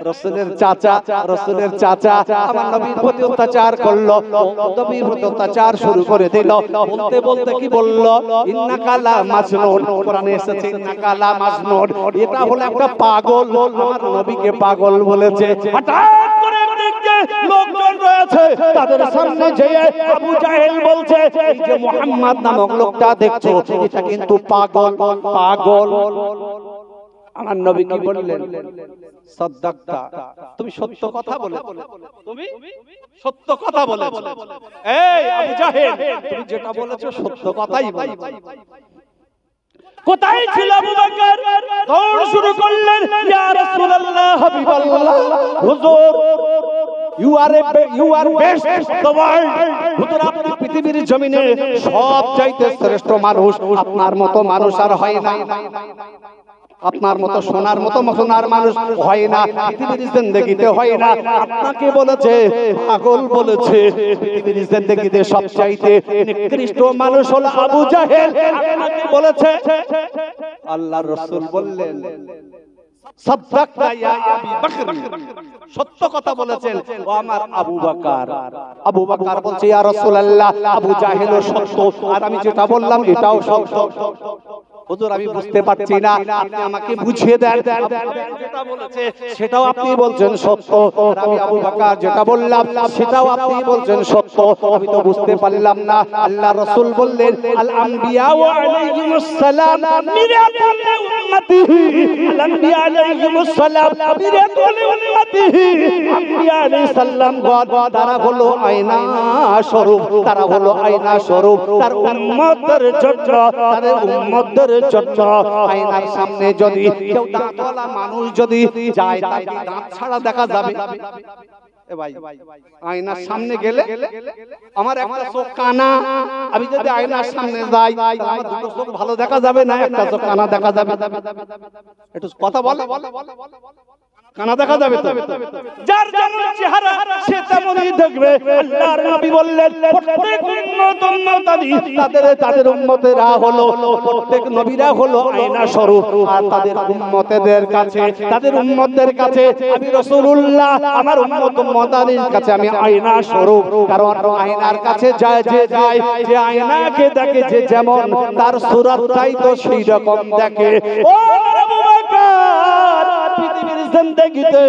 রাসূলের চাচা, আমার নবীর প্রতি অত্যাচার করলো, নবীর প্রতি অত্যাচার শুরু করে দিল, বলতে বলতে কি বলল, ইন্নাকা লা মাজনুন, কোরআনে এসেছে ইন্নাকা লা মাজনুন, এটা হলো একটা পাগল, আমার নবীকে পাগল বলেছে। হঠাৎ করে দেখে লোকজন রয়েছে, তাদের সামনে যেয়ে আবু জাহেল বলছে, এই যে মুহাম্মদ নামক লোকটা দেখছো, এটা কিন্তু পাগল। আমার নবী কি বললেন? সাদ্দাকতা, তুমি সত্য কথা বলেছো, তুমি সত্য কথা বলেছো। এই আবু জাহেল, তুমি যেটা বলেছো সত্য কথাই বলেছো। কোথায় ছিল আবু বকর? দৌড় শুরু করলেন, ইয়া রাসূলুল্লাহ, হাবিবাল্লাহ, হুজুর you are best of the world, হুজুর আপনি পৃথিবীর জমিনে সবচাইতে শ্রেষ্ঠ মানুষ, আপনার মতো মানুষ আর হয় না, আপনার মতো সোনার মতো সোনার মানুষ হয় না, পৃথিবীর জিন্দেগিতে হয় না। আপনাকে বলেছে পাগল, বলেছে পৃথিবীর জিন্দেগিতে সবচাইতে নিকৃষ্ট মানুষ হলো আবু জাহেল, আপনাকে বলেছে। আল্লাহর রাসূল বললেন, সাদ্দাকতা ইয়া আবি বকর, সত্য কথা বলেছেন ও আমার আবু বকর। আবু বকর বলছে, ইয়া রাসূলুল্লাহ, আবু জাহেলও সত্য, আর আমি যেটা বললাম এটাও সত্য। হুজুর আমি বুঝতে পারছি না, আপনি আমাকে বুঝিয়ে দেন। যেটা বলেছে সেটাও আপনি বলছেন সত্য, আর আমি আবু বকর যেটা বললাম সেটাও আপনি বলছেন সত্য, আমি তো বুঝতে পারলাম না। আল্লাহর রাসূল বললেন, আল আম্বিয়া ওয়া আলাইহিমুস সালাম মিরাতুল উম্মতিহি, আল আম্বিয়া আলাইহিমুস সালাম মিরাতুল উম্মতিহি, আম্বিয়া আলাইহিস সালাম তারা হলো আয়না স্বরূপ, তারা হলো আয়না স্বরূপ তার উম্মতের জন্য, তার উম্মতের জন্য। আয়নার সামনে যদি কেউ দাঁতওয়ালা মানুষ যদি যায়, তাকে দাঁত ছাড়া দেখা যাবে। এ ভাই, আয়নার সামনে গেলে আমার একটা চোখ কানা, আমি যদি আয়নার সামনে যাই আমার দুটো চোখ ভালো দেখা যাবে না একটা চোখ কানা দেখা যাবে? একটু কথা বল, কানা দেখা যাবে তো? যার যেমন চেহারা সে তেমনই দেখবে। আল্লাহর নবী বললেন, প্রত্যেক তাদের উম্মতেরা হলো, প্রত্যেক নবীরা হলো আয়না স্বরূপ, আর তাদের উম্মতেদের কাছে, তাদের উম্মতদের কাছে আমি রাসূলুল্লাহ, আমার উম্মত উম্মতানির কাছে আমি আয়না স্বরূপ। কারণ আয়নার কাছে যায় যে যায়, যে আয়নাকে দেখে যে যেমন, তার সূরতটাই তো সেই রকম দেখে। ও আবু বকর, পৃথিবীর জিন্দেগিতে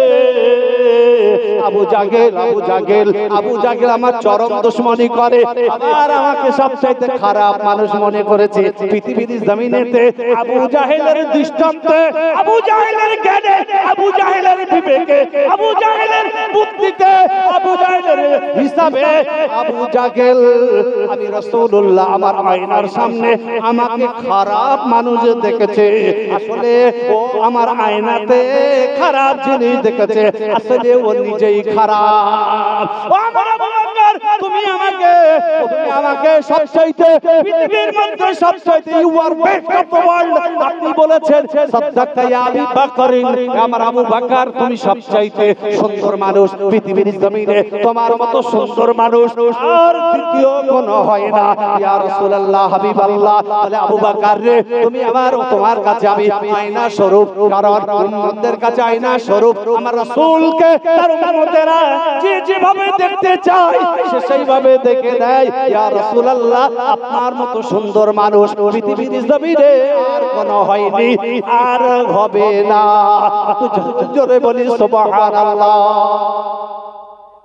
আবু জাহেল, আবু জাহেল, আবু জাহেল আমার চরম দুশমনি করে, আর আমাকে সবচাইতে খারাপ মানুষ মনে করেছে পৃথিবীর জমিনেতে। আবু জাহেলের দৃষ্টান্তে, আবু জাহেলের জ্ঞানে, আবু জাহেলের বিবেকে, আবু জাহেলের বুদ্ধিতে, আবু জাহেলের হিসাবে আবু জাহেল, আমি রাসূলুল্লাহ আমার আয়নার সামনে আমাকে খারাপ মানুষ দেখেছে। আসলে ও আমার আয়নাতে খারাপ জিনিস দেখেছে, আসলে ও নিজেই খারাপ। ও আমার আবু বকর, তুমি আমাকে সবচাইতে পৃথিবীর মধ্যে সবচাইতে you are best of the world, আপনি বলেছেন সাদ্দাকতা ইয়া আবি বকর, আমার আবু বকর তুমি সবচাইতে সুন্দর মানুষ পৃথিবীর জমিনে, তোমার মতো সুন্দর মানুষ আর দ্বিতীয় কোনো হয় না। ইয়া রাসূলুল্লাহ, হাবিবাল্লাহ, তাহলে আবু বকর রে, তুমি আমার, তোমার কাছে আমি আয়না স্বরূপ, কারণ উম্মতদের কাছে আয়না স্বরূপ। আমার রাসূলকে তার উম্মতেরা যে যেভাবে দেখতে চায় সে সেইভাবে দেখে দেয়। ইয়া রাসূলুল্লাহ, আপনার মতো সুন্দর মানুষ পৃথিবীর জমিনে আর কোনো হয়নি, আর হবে না। জোরে বলি সুবহানাল্লাহ।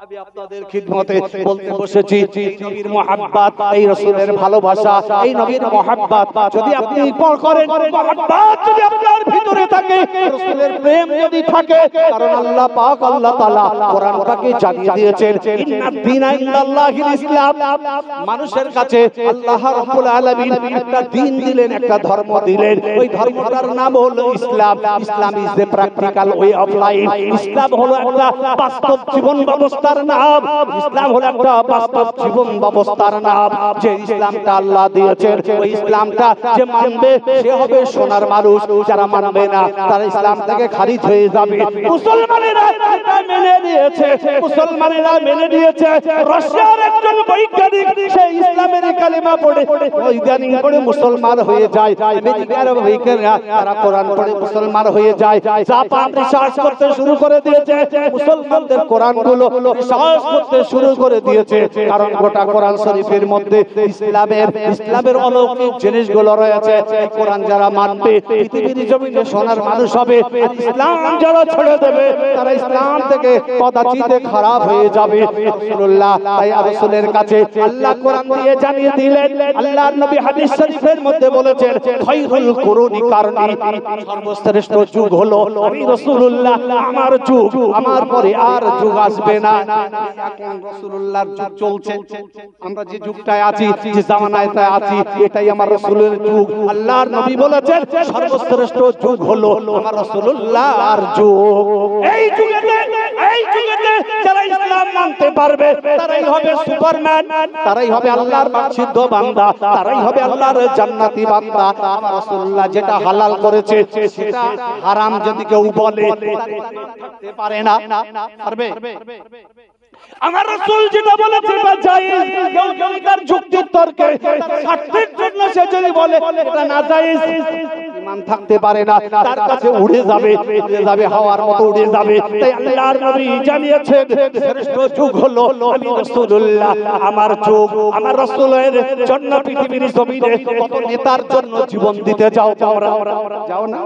আমি আপনাদের খিদমতে বলতে বসেছি, নবীর মুহাব্বত, এই রাসূলের ভালোবাসা, এই নবীর মুহাব্বত যদি আপনি পড় করেন, মুহাব্বত যদি আপনার ভিতরে থাকে, রাসূলের প্রেম যদি থাকে, কারণ আল্লাহ পাক, আল্লাহ তাআলা কোরআন পাকে জানিয়ে দিয়েছেন, ইন্নাদ দীনা ইনদাল্লাহিল ইসলাম, মানুষের কাছে আল্লাহ রাব্বুল আলামিন একটা দ্বীন দিলেন, একটা ধর্ম দিলেন, ওই ধর্মটার নাম হলো Islam. Islam is the practical way of life, Islam হলো একটা বাস্তব জীবন ব্যবস্থার নাম, ইসলাম হলো একটা বাস্তব জীবন ব্যবস্থার নাম। যে ইসলামটা আল্লাহ দিয়েছেন, ওই ইসলামটা যে মানবে সে হবে সোনার মানুষ, যারা মানবে না তারা ইসলাম থেকে খারিজ হয়ে যাবে। মুসলমানেরা এটা মেনে নিয়েছে, মুসলমানেরা মেনে নিয়েছে। রাশিয়ার একজন বৈজ্ঞানিক সেই ইসলামের কালিমা পড়ে, বৈজ্ঞানিক পড়ে মুসলমান হয়ে যায়। আমেরিকার বৈজ্ঞানিকরা তারা কোরআন পড়ে মুসলমান হয়ে যায়। জাপান রিসার্চ করতে শুরু করে দিয়েছে, মুসলমানদের কোরআনগুলো রিসার্চ করতে শুরু করে দিয়েছে, কারণ গোটা কোরআন শরীফের মধ্যে ইসলামের অলৌকিক জিনিসগুলো রয়েছে। কোরআন যারা মানবে পৃথিবীর জমিনে সোনার মানুষ হবে, ইসলাম যারা ছেড়ে দেবে তারা ইসলাম থেকে কদাচিতে খারাপ হয়ে যাবে। রাসূলুল্লাহ তাই রাসূলের কাছে আল্লাহ কোরআন দিয়ে জানিয়ে দিলেন, আল্লাহর নবী হাদিস শরীফের মধ্যে বলেছেন, খায়রুল কুরুনি কারনি, সর্বশ্রেষ্ঠ যুগ হলো আমি রাসূলুল্লাহ, আমার যুগ, আমার পরে আর যুগ আসবে না। এখন রাসূলুল্লাহর যুগ চলছে, আমরা যে যুগটায় আছি, যে জামানায় আছি, এটাই আমার রাসূলের যুগ। আল্লাহর নবী বলেছেন সর্বশ্রেষ্ঠ যুগ হলো আমার রাসূলুল্লাহর যুগ। এই যুগেতে যারা ইসলাম মানতে পারবে তারাই হবে সুপারম্যান, তারাই হবে আল্লাহর বাঞ্ছিত বান্দা, তারাই হবে আল্লাহর জান্নাতি বান্দা। আমার রাসূলুল্লাহ যেটা হালাল করেছে সেটা হারাম যদি কেউ বলে থাকতে পারে না, পারবে? আমার রাসূল যেটা বলেছে এটা জায়েজ, কেউ তার যুক্তির তর্কে তার স্বার্থের জন্য সে যদি বলে এটা না জায়েজ, ঈমান থাকতে পারে না, তার কাছে উড়ে যাবে হাওয়ার মতো উড়ে যাবে। তাই আল্লাহর নবী জানিয়েছেন শ্রেষ্ঠ যুগ হলো আমি রাসূলুল্লাহ, আমার যুগ। আমার রাসূলের জন্য পৃথিবীর জমিনে কত নেতার জন্য জীবন দিতে যাও, যাও না?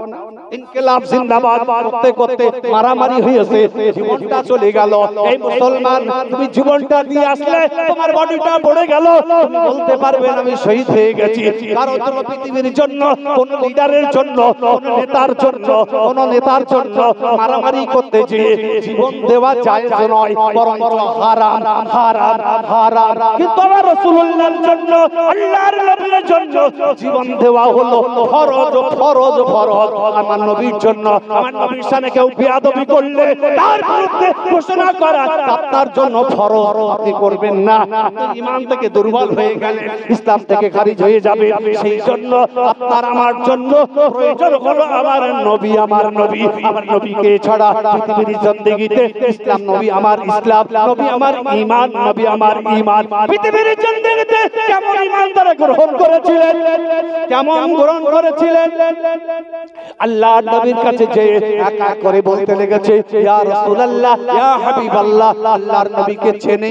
ইনকিলাব জিন্দাবাদ করতে করতে মারামারি হয়েছে, জীবনটা চলে গেল। এই মুসলমান, তুমি জীবনটা দিয়ে আসলে তোমার বডিটা পড়ে গেল, তুমি বলতে পারবে না আমি শহীদ হয়ে গেছি। কারণ জন্য পৃথিবীর জন্য, কোন লিডারের জন্য, কোন নেতার জন্য, কোন নেতার জন্য মারামারি করতে যে জীবন দেওয়া জায়েজ নয়, বরং হারাম, হারাম, হারাম। কিন্তু আমার রাসূলুল্লাহর জন্য, আল্লাহর নবীর জন্য জীবন দেওয়া হলো ফরজ, ফরজ, ফরজ। আমার নবীর জন্য, আমার নবীর সামনে কেউ বেয়াদবি করলে তার বিরুদ্ধে ঘোষণা করা আপনার জন্য ফরজ, আপনি করবেন না। ঈমান থেকে দুর্বল হয়ে গেলে ইসলাম থেকে খারিজ হয়ে যাবে। সেই জন্য আপনার আমার জন্য প্রয়োজন হলো আমার নবী, আমার নবী, আমার নবীকে ছাড়া পৃথিবীর জিন্দেগিতে ইসলাম, নবী আমার ইসলাম, নবী আমার ঈমান, নবী আমার ঈমান। পৃথিবীর জিন্দেগিতে কেমন ঈমান তারা গ্রহণ করেছিলেন, কেমন গ্রহণ করেছিলেন? আল্লাহর নবীর কাছে যে এক এক করে বলতে লেগেছে, ইয়া রাসূলুল্লাহ, ইয়া হাবিবাল্লাহ। আল্লাহর নবীকে চেনে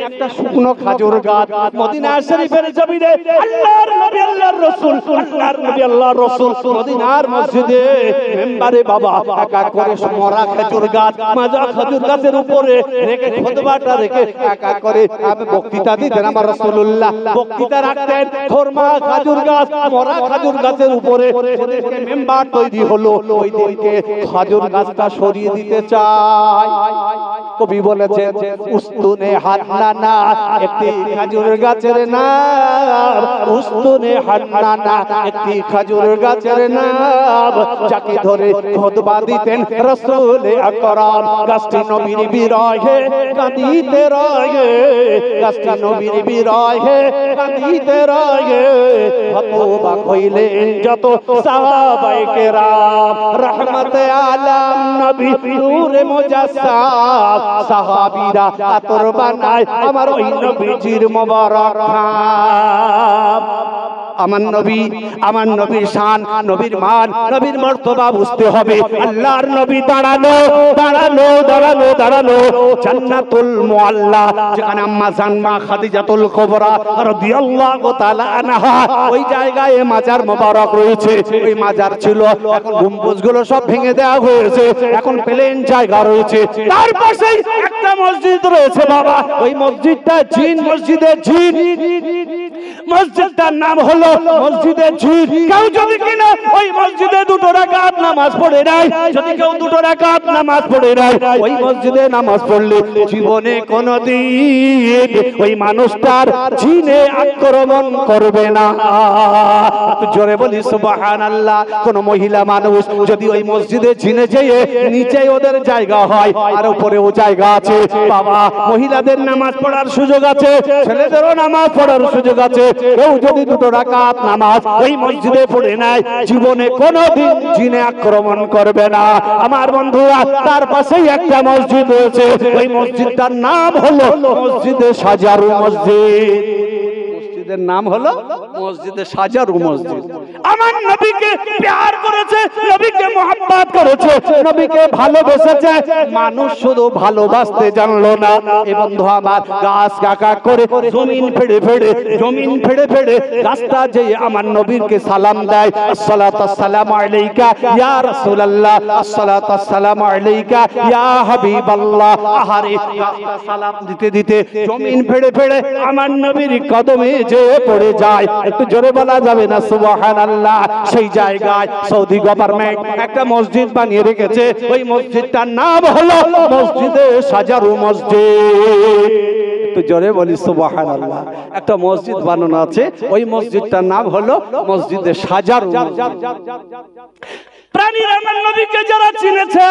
একটা শুকনো খেজুর গাছ মদিনা শরীফের জমিনে আল্লাহর নবী, আল্লাহর রাসূল, আল্লাহর নবী, আল্লাহর রাসূল মদিনার মসজিদে মেম্বারে বাবা এক এক করে মরা খেজুর গাছ, মাজা খেজুর গাছের উপরে রেখে খুতবাটা রেখে এক এক করে বক্তৃতা দিতেন। আমার রাসূলুল্লাহ বক্তৃতা রাখতেন ধর্মা খেজুর গাছ, মরা খেজুর গাছের উপরে মেম্বার তৈরি হলো। ওই দিনকে খেজুর গাছটা সরিয়ে দিতে চায়। কবি বলেছেন উস্তুনে হান্নানা, একটি খেজুর গাছের নাম, উস্তুনে হান্নানা একটি খেজুর গাছের নাম, যাকে ধরে খুতবা দিতেন রাসূল আকরাম। গাছটি নবীর বিরহে কাঁদিতে রয়ে, গাছটি নবীর বিরহে কাঁদিতে রয়ে। হতবাক হইলেন যত সাহাবায়ে কেরাম, রহমতে আলম নবী নূরে মুজাসসাম। সাহাবীরা আতর বানায় আমার ওই নবীজির মোবারক খাম। আমার নবী, আমার নবীর শান, নবীর মান, নবীর মর্তবা বুঝতে হবে। আল্লাহর নবী দাঁড়ানো, দাঁড়ানো, দাঁড়ানো, দাঁড়ানো জান্নাতুল মুআল্লা, যেখানে আম্মা জান মা খাদিজাতুল কুবরা রাদিয়াল্লাহু তাআলা আনহা, ওই জায়গায় মাজার মোবারক রয়েছে। ওই মাজার ছিল, এখন গম্বুজগুলো সব ভেঙে দেওয়া হয়েছে, এখন প্লেন জায়গা রয়েছে। তার পাশেই একটা মসজিদ রয়েছে বাবা, ওই মসজিদটা জিন, মসজিদে জিন। মসজিদটার নাম হলো মসজিদে জিন। কেউ যদি কিনা ওই মসজিদে 2 রাকাত নামাজ পড়ে নাই, যদি কেউ 2 রাকাত নামাজ পড়ে নাই, ওই মসজিদে নামাজ পড়লে জীবনে কোনদিন ওই মানুষটার জিনে আক্রমণ করবে না। জোরে বলি সুবহানাল্লাহ। কোন মহিলা মানুষ যদি ওই মসজিদে জিনে যেয়ে নিচে ওদের জায়গা হয় আর উপরেও জায়গা আছে বাবা, মহিলাদের নামাজ পড়ার সুযোগ আছে, ছেলেদেরও নামাজ পড়ার সুযোগ আছে। কেউ যদি 2 রাকাত নামাজ ওই মসজিদে পড়ে নাই, জীবনে কোনদিন জিনে আক্রমণ করবে না। আমার বন্ধুরা, তার পাশেই একটা মসজিদ রয়েছে, ওই মসজিদটার নাম হলো মসজিদে সাজারু মসজিদ। মসজিদের নাম হলো মসজিদে সাজারু মসজিদ। আমার নবীকে প্যার করেছে, নবীকে মোহাব্বত মহব্বত করেছে, নবীকে ভালোবেসেছে। মানুষ শুধু ভালোবাসতে জানলো না, এ বন্ধু আমার গাছ কাকা করে জমিন ফেড়ে ফেড়ে গাছটা যে আমার নবীকে সালাম দেয়, আসসালাতু আসসালামু আলাইকা ইয়া রাসূলুল্লাহ, আসসালাতু আসসালামু আলাইকা ইয়া হাবিবাল্লাহ। আহারে গাছটা সালাম দিতে দিতে জমিন ফেড়ে ফেড়ে আমার নবীর কদমে যে পড়ে যায়। একটু জোরে বলা যাবে না সুবহানাল্লাহ? সেই জায়গায় সৌদি গভর্নমেন্ট একটা মসজিদ বানিয়ে রেখেছে, ওই মসজিদটার নাম হলো মসজিদে সাজারু মসজিদ। একটু জোরে বলি সুবহানাল্লাহ। একটা মসজিদ বানানো আছে, ওই মসজিদটার নাম হলো মসজিদে সাজারু মসজিদ। প্রাণীর আমার নবীকে যারা চিনেছে,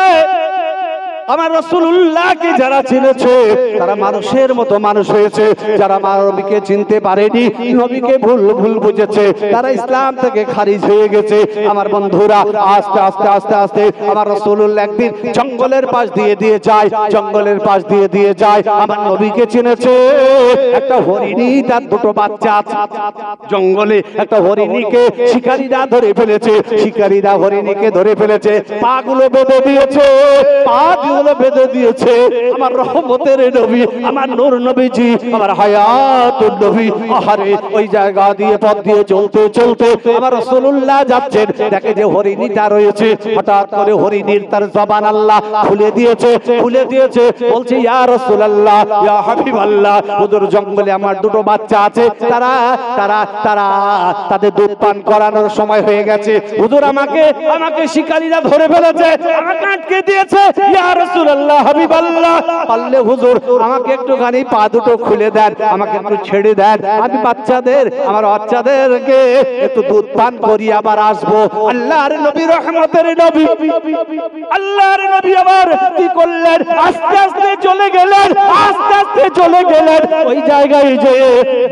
আমার রাসূলুল্লাহকে যারা চিনেছে, তারা মানুষের মতো মানুষ হয়েছে। যারা নবীকে চিনতে পারেনি, নবীকে ভুল ভুল বুঝেছে, তারা ইসলাম থেকে খারিজ হয়ে গেছে। আমার বন্ধুরা, আস্তে আস্তে আস্তে আস্তে আমার রাসূলুল্লাহ একদিন জঙ্গলের পাশ দিয়ে যায়, জঙ্গলের পাশ দিয়ে যায়। আমার নবীকে চিনেছে। একটা হরিণী, তার দুটো বাচ্চা আছে। জঙ্গলে একটা হরিণীকে শিকারীরা ধরে ফেলেছে, শিকারীরা হরিণীকে ধরে ফেলেছে, পাগুলো বেঁধে দিয়েছে, পাগুলো বেঁধে দিয়েছে। আমার রহমতের নবী, আমার নূর নবীজি, আমার হায়াতুর নবী, আহারে ওই জায়গা দিয়ে পথ দিয়ে চলতে চলতে আমার রাসূলুল্লাহ যাচ্ছেন, দেখে যে হরিণীটা রয়েছে। হঠাৎ করে হরিণীর তার জবান আল্লাহ খুলে দিয়েছে, বলছে ইয়া রাসূলুল্লাহ, ইয়া হাবিবাল্লাহ, হুজুর জঙ্গলে আমার দুটো বাচ্চা আছে, তাদের দুধ পান করানোর সময় হয়ে গেছে। হুজুর আমাকে শিকারীরা ধরে ফেলেছে, আমাকে আটকে দিয়েছে। ইয়া রাসূলুল্লাহ, হাবিবাল্লাহ, পারলে হুজুর আমাকে একটুখানি পা দুটো খুলে দেন, আমাকে একটু ছেড়ে দেন, আমি আমার বাচ্চাদেরকে একটু দুধ পান করি আবার আসবো। আল্লাহর নবী, রহমতের নবী, আল্লাহর নবী আবার কি করলেন? আস্তে আস্তে চলে গেলেন ওই জায়গায় যে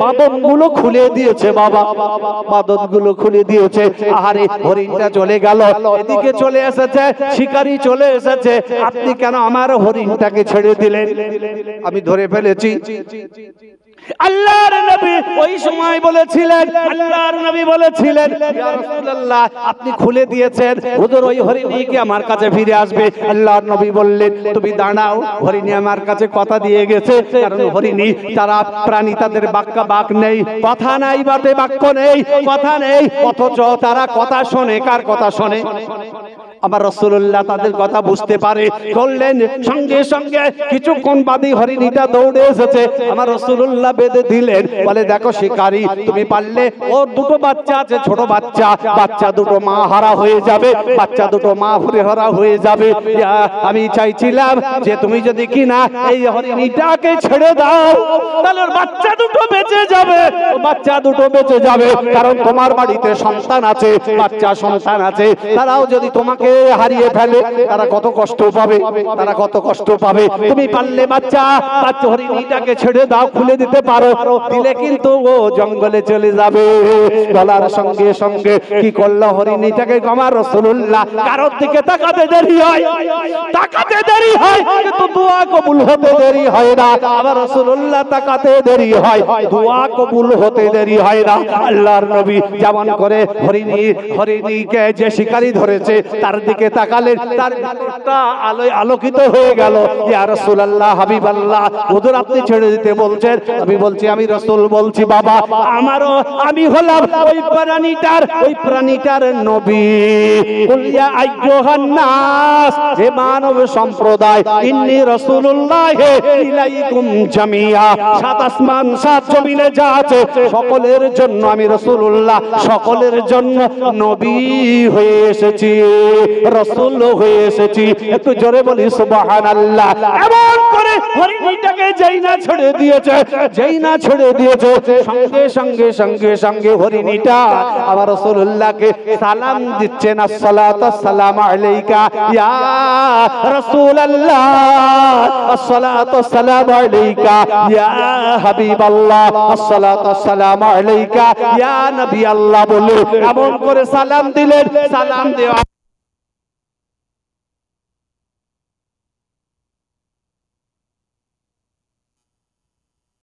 বাঁধনগুলো খুলে দিয়েছে, বাবা বাঁধনগুলো খুলে দিয়েছে। আহারে হরিণটা চলে গেল, এদিকে চলে এসেছে শিকারী, চলে এসেছে। আপনি কেন আমার হরিণটাকে ছেড়ে দিলেন? আমি ধরে ফেলেছি। আল্লাহর নবী ওই সময় বলেছিলেন, আল্লাহর নবী বলেছিলেন, ইয়া রাসূলুল্লাহ, আপনি খুলে দিয়েছেন, হুজুর ওই হরিণীকে আমার কাছে ফিরে আসবে। আল্লাহর নবী বললেন, তুমি দাঁড়াও, হরিণী আমার কাছে কথা দিয়ে গেছে। কারণ হরিণী তারা প্রাণী, তাদের বাক নেই, কথা নাই, বাতে বাক্য নেই, কথা নেই, অথচ তারা কথা শোনে। কার কথা শোনে? আমার রাসূলুল্লাহ তাদের কথা বুঝতে পারে। করলেন সঙ্গে সঙ্গে কিছুক্ষণ বাদে হরিণীটা দৌড়ে এসেছে, আমার রাসূলুল্লাহ বেঁধে দিলেন। বলে দেখো শিকারী, তুমি পারলে ওর দুটো বাচ্চা আছে, ছোট বাচ্চা দুটো মা হারা হয়ে যাবে, বাচ্চা দুটো মা হারা হয়ে যাবে। আমি চাইছিলাম যে তুমি যদি কিনা এই হরিণীটাকে ছেড়ে দাও, তাহলে ওর বাচ্চা দুটো বেঁচে যাবে, কারণ তোমার বাড়িতে সন্তান আছে, বাচ্চা সন্তান আছে, তারাও যদি তোমাকে হারিয়ে ফেলে তারা কত কষ্ট পাবে। তুমি পারলে বাচ্চা হরিণীটাকে ছেড়ে দাও, খুলে দিতে পারো, দিলে কিন্তু ও জঙ্গলে চলে যাবে। বলার সঙ্গে সঙ্গে কি করলো হরিণীটাকে আমার রাসূলুল্লাহ, কারোর দিকে তাকাতে দেরি হয় কিন্তু দোয়া কবুল হতে দেরি হয় না। আমার রাসূলুল্লাহ তাকাতে দেরি হয়, দোয়া কবুল হতে দেরি হয় না। আল্লাহর নবী যেমন করে হরিণীকে যে শিকারী ধরেছে তার দিকে তাকালেন, তার ভিতরটা আলোয় আলোকিত হয়ে গেল। ইয়া রাসূলুল্লাহ, হাবিবাল্লাহ, হুজুর আপনি ছেড়ে দিতে বলছেন। আমি বলছি, আমি রাসূল বলছি, বাবা আমি হলাম ওই প্রাণীটার নবী। কুল ইয়া আইয়ুহান নাস, হে মানব সম্প্রদায়, ইন্নী রাসূলুল্লাহ ইলাইকুম জামিয়া, সাত আসমান সাত জমিনে যা আছে সকলের জন্য আমি রাসূলুল্লাহ সকলের জন্য নবী হয়ে এসেছি, রাসূল হয়ে এসেছি। একটু জোরে বলি সুবহানাল্লাহ। এমন করে হরিণীটাকে যেই না ছেড়ে দিয়েছে সঙ্গে সঙ্গে হরিণীটা আমার রাসূলুল্লাহকে সালাম দিচ্ছেন, আসসালাতু আসসালামু আলাইকা ইয়া রাসূলুল্লাহ, আসসালাতু আসসালামু আলাইকা ইয়া হাবিবাল্লাহ, আসসালাতু আসসালামু আলাইকা ইয়া নবী আল্লাহ বলে এমন করে সালাম দিলেন। সালাম দেওয়া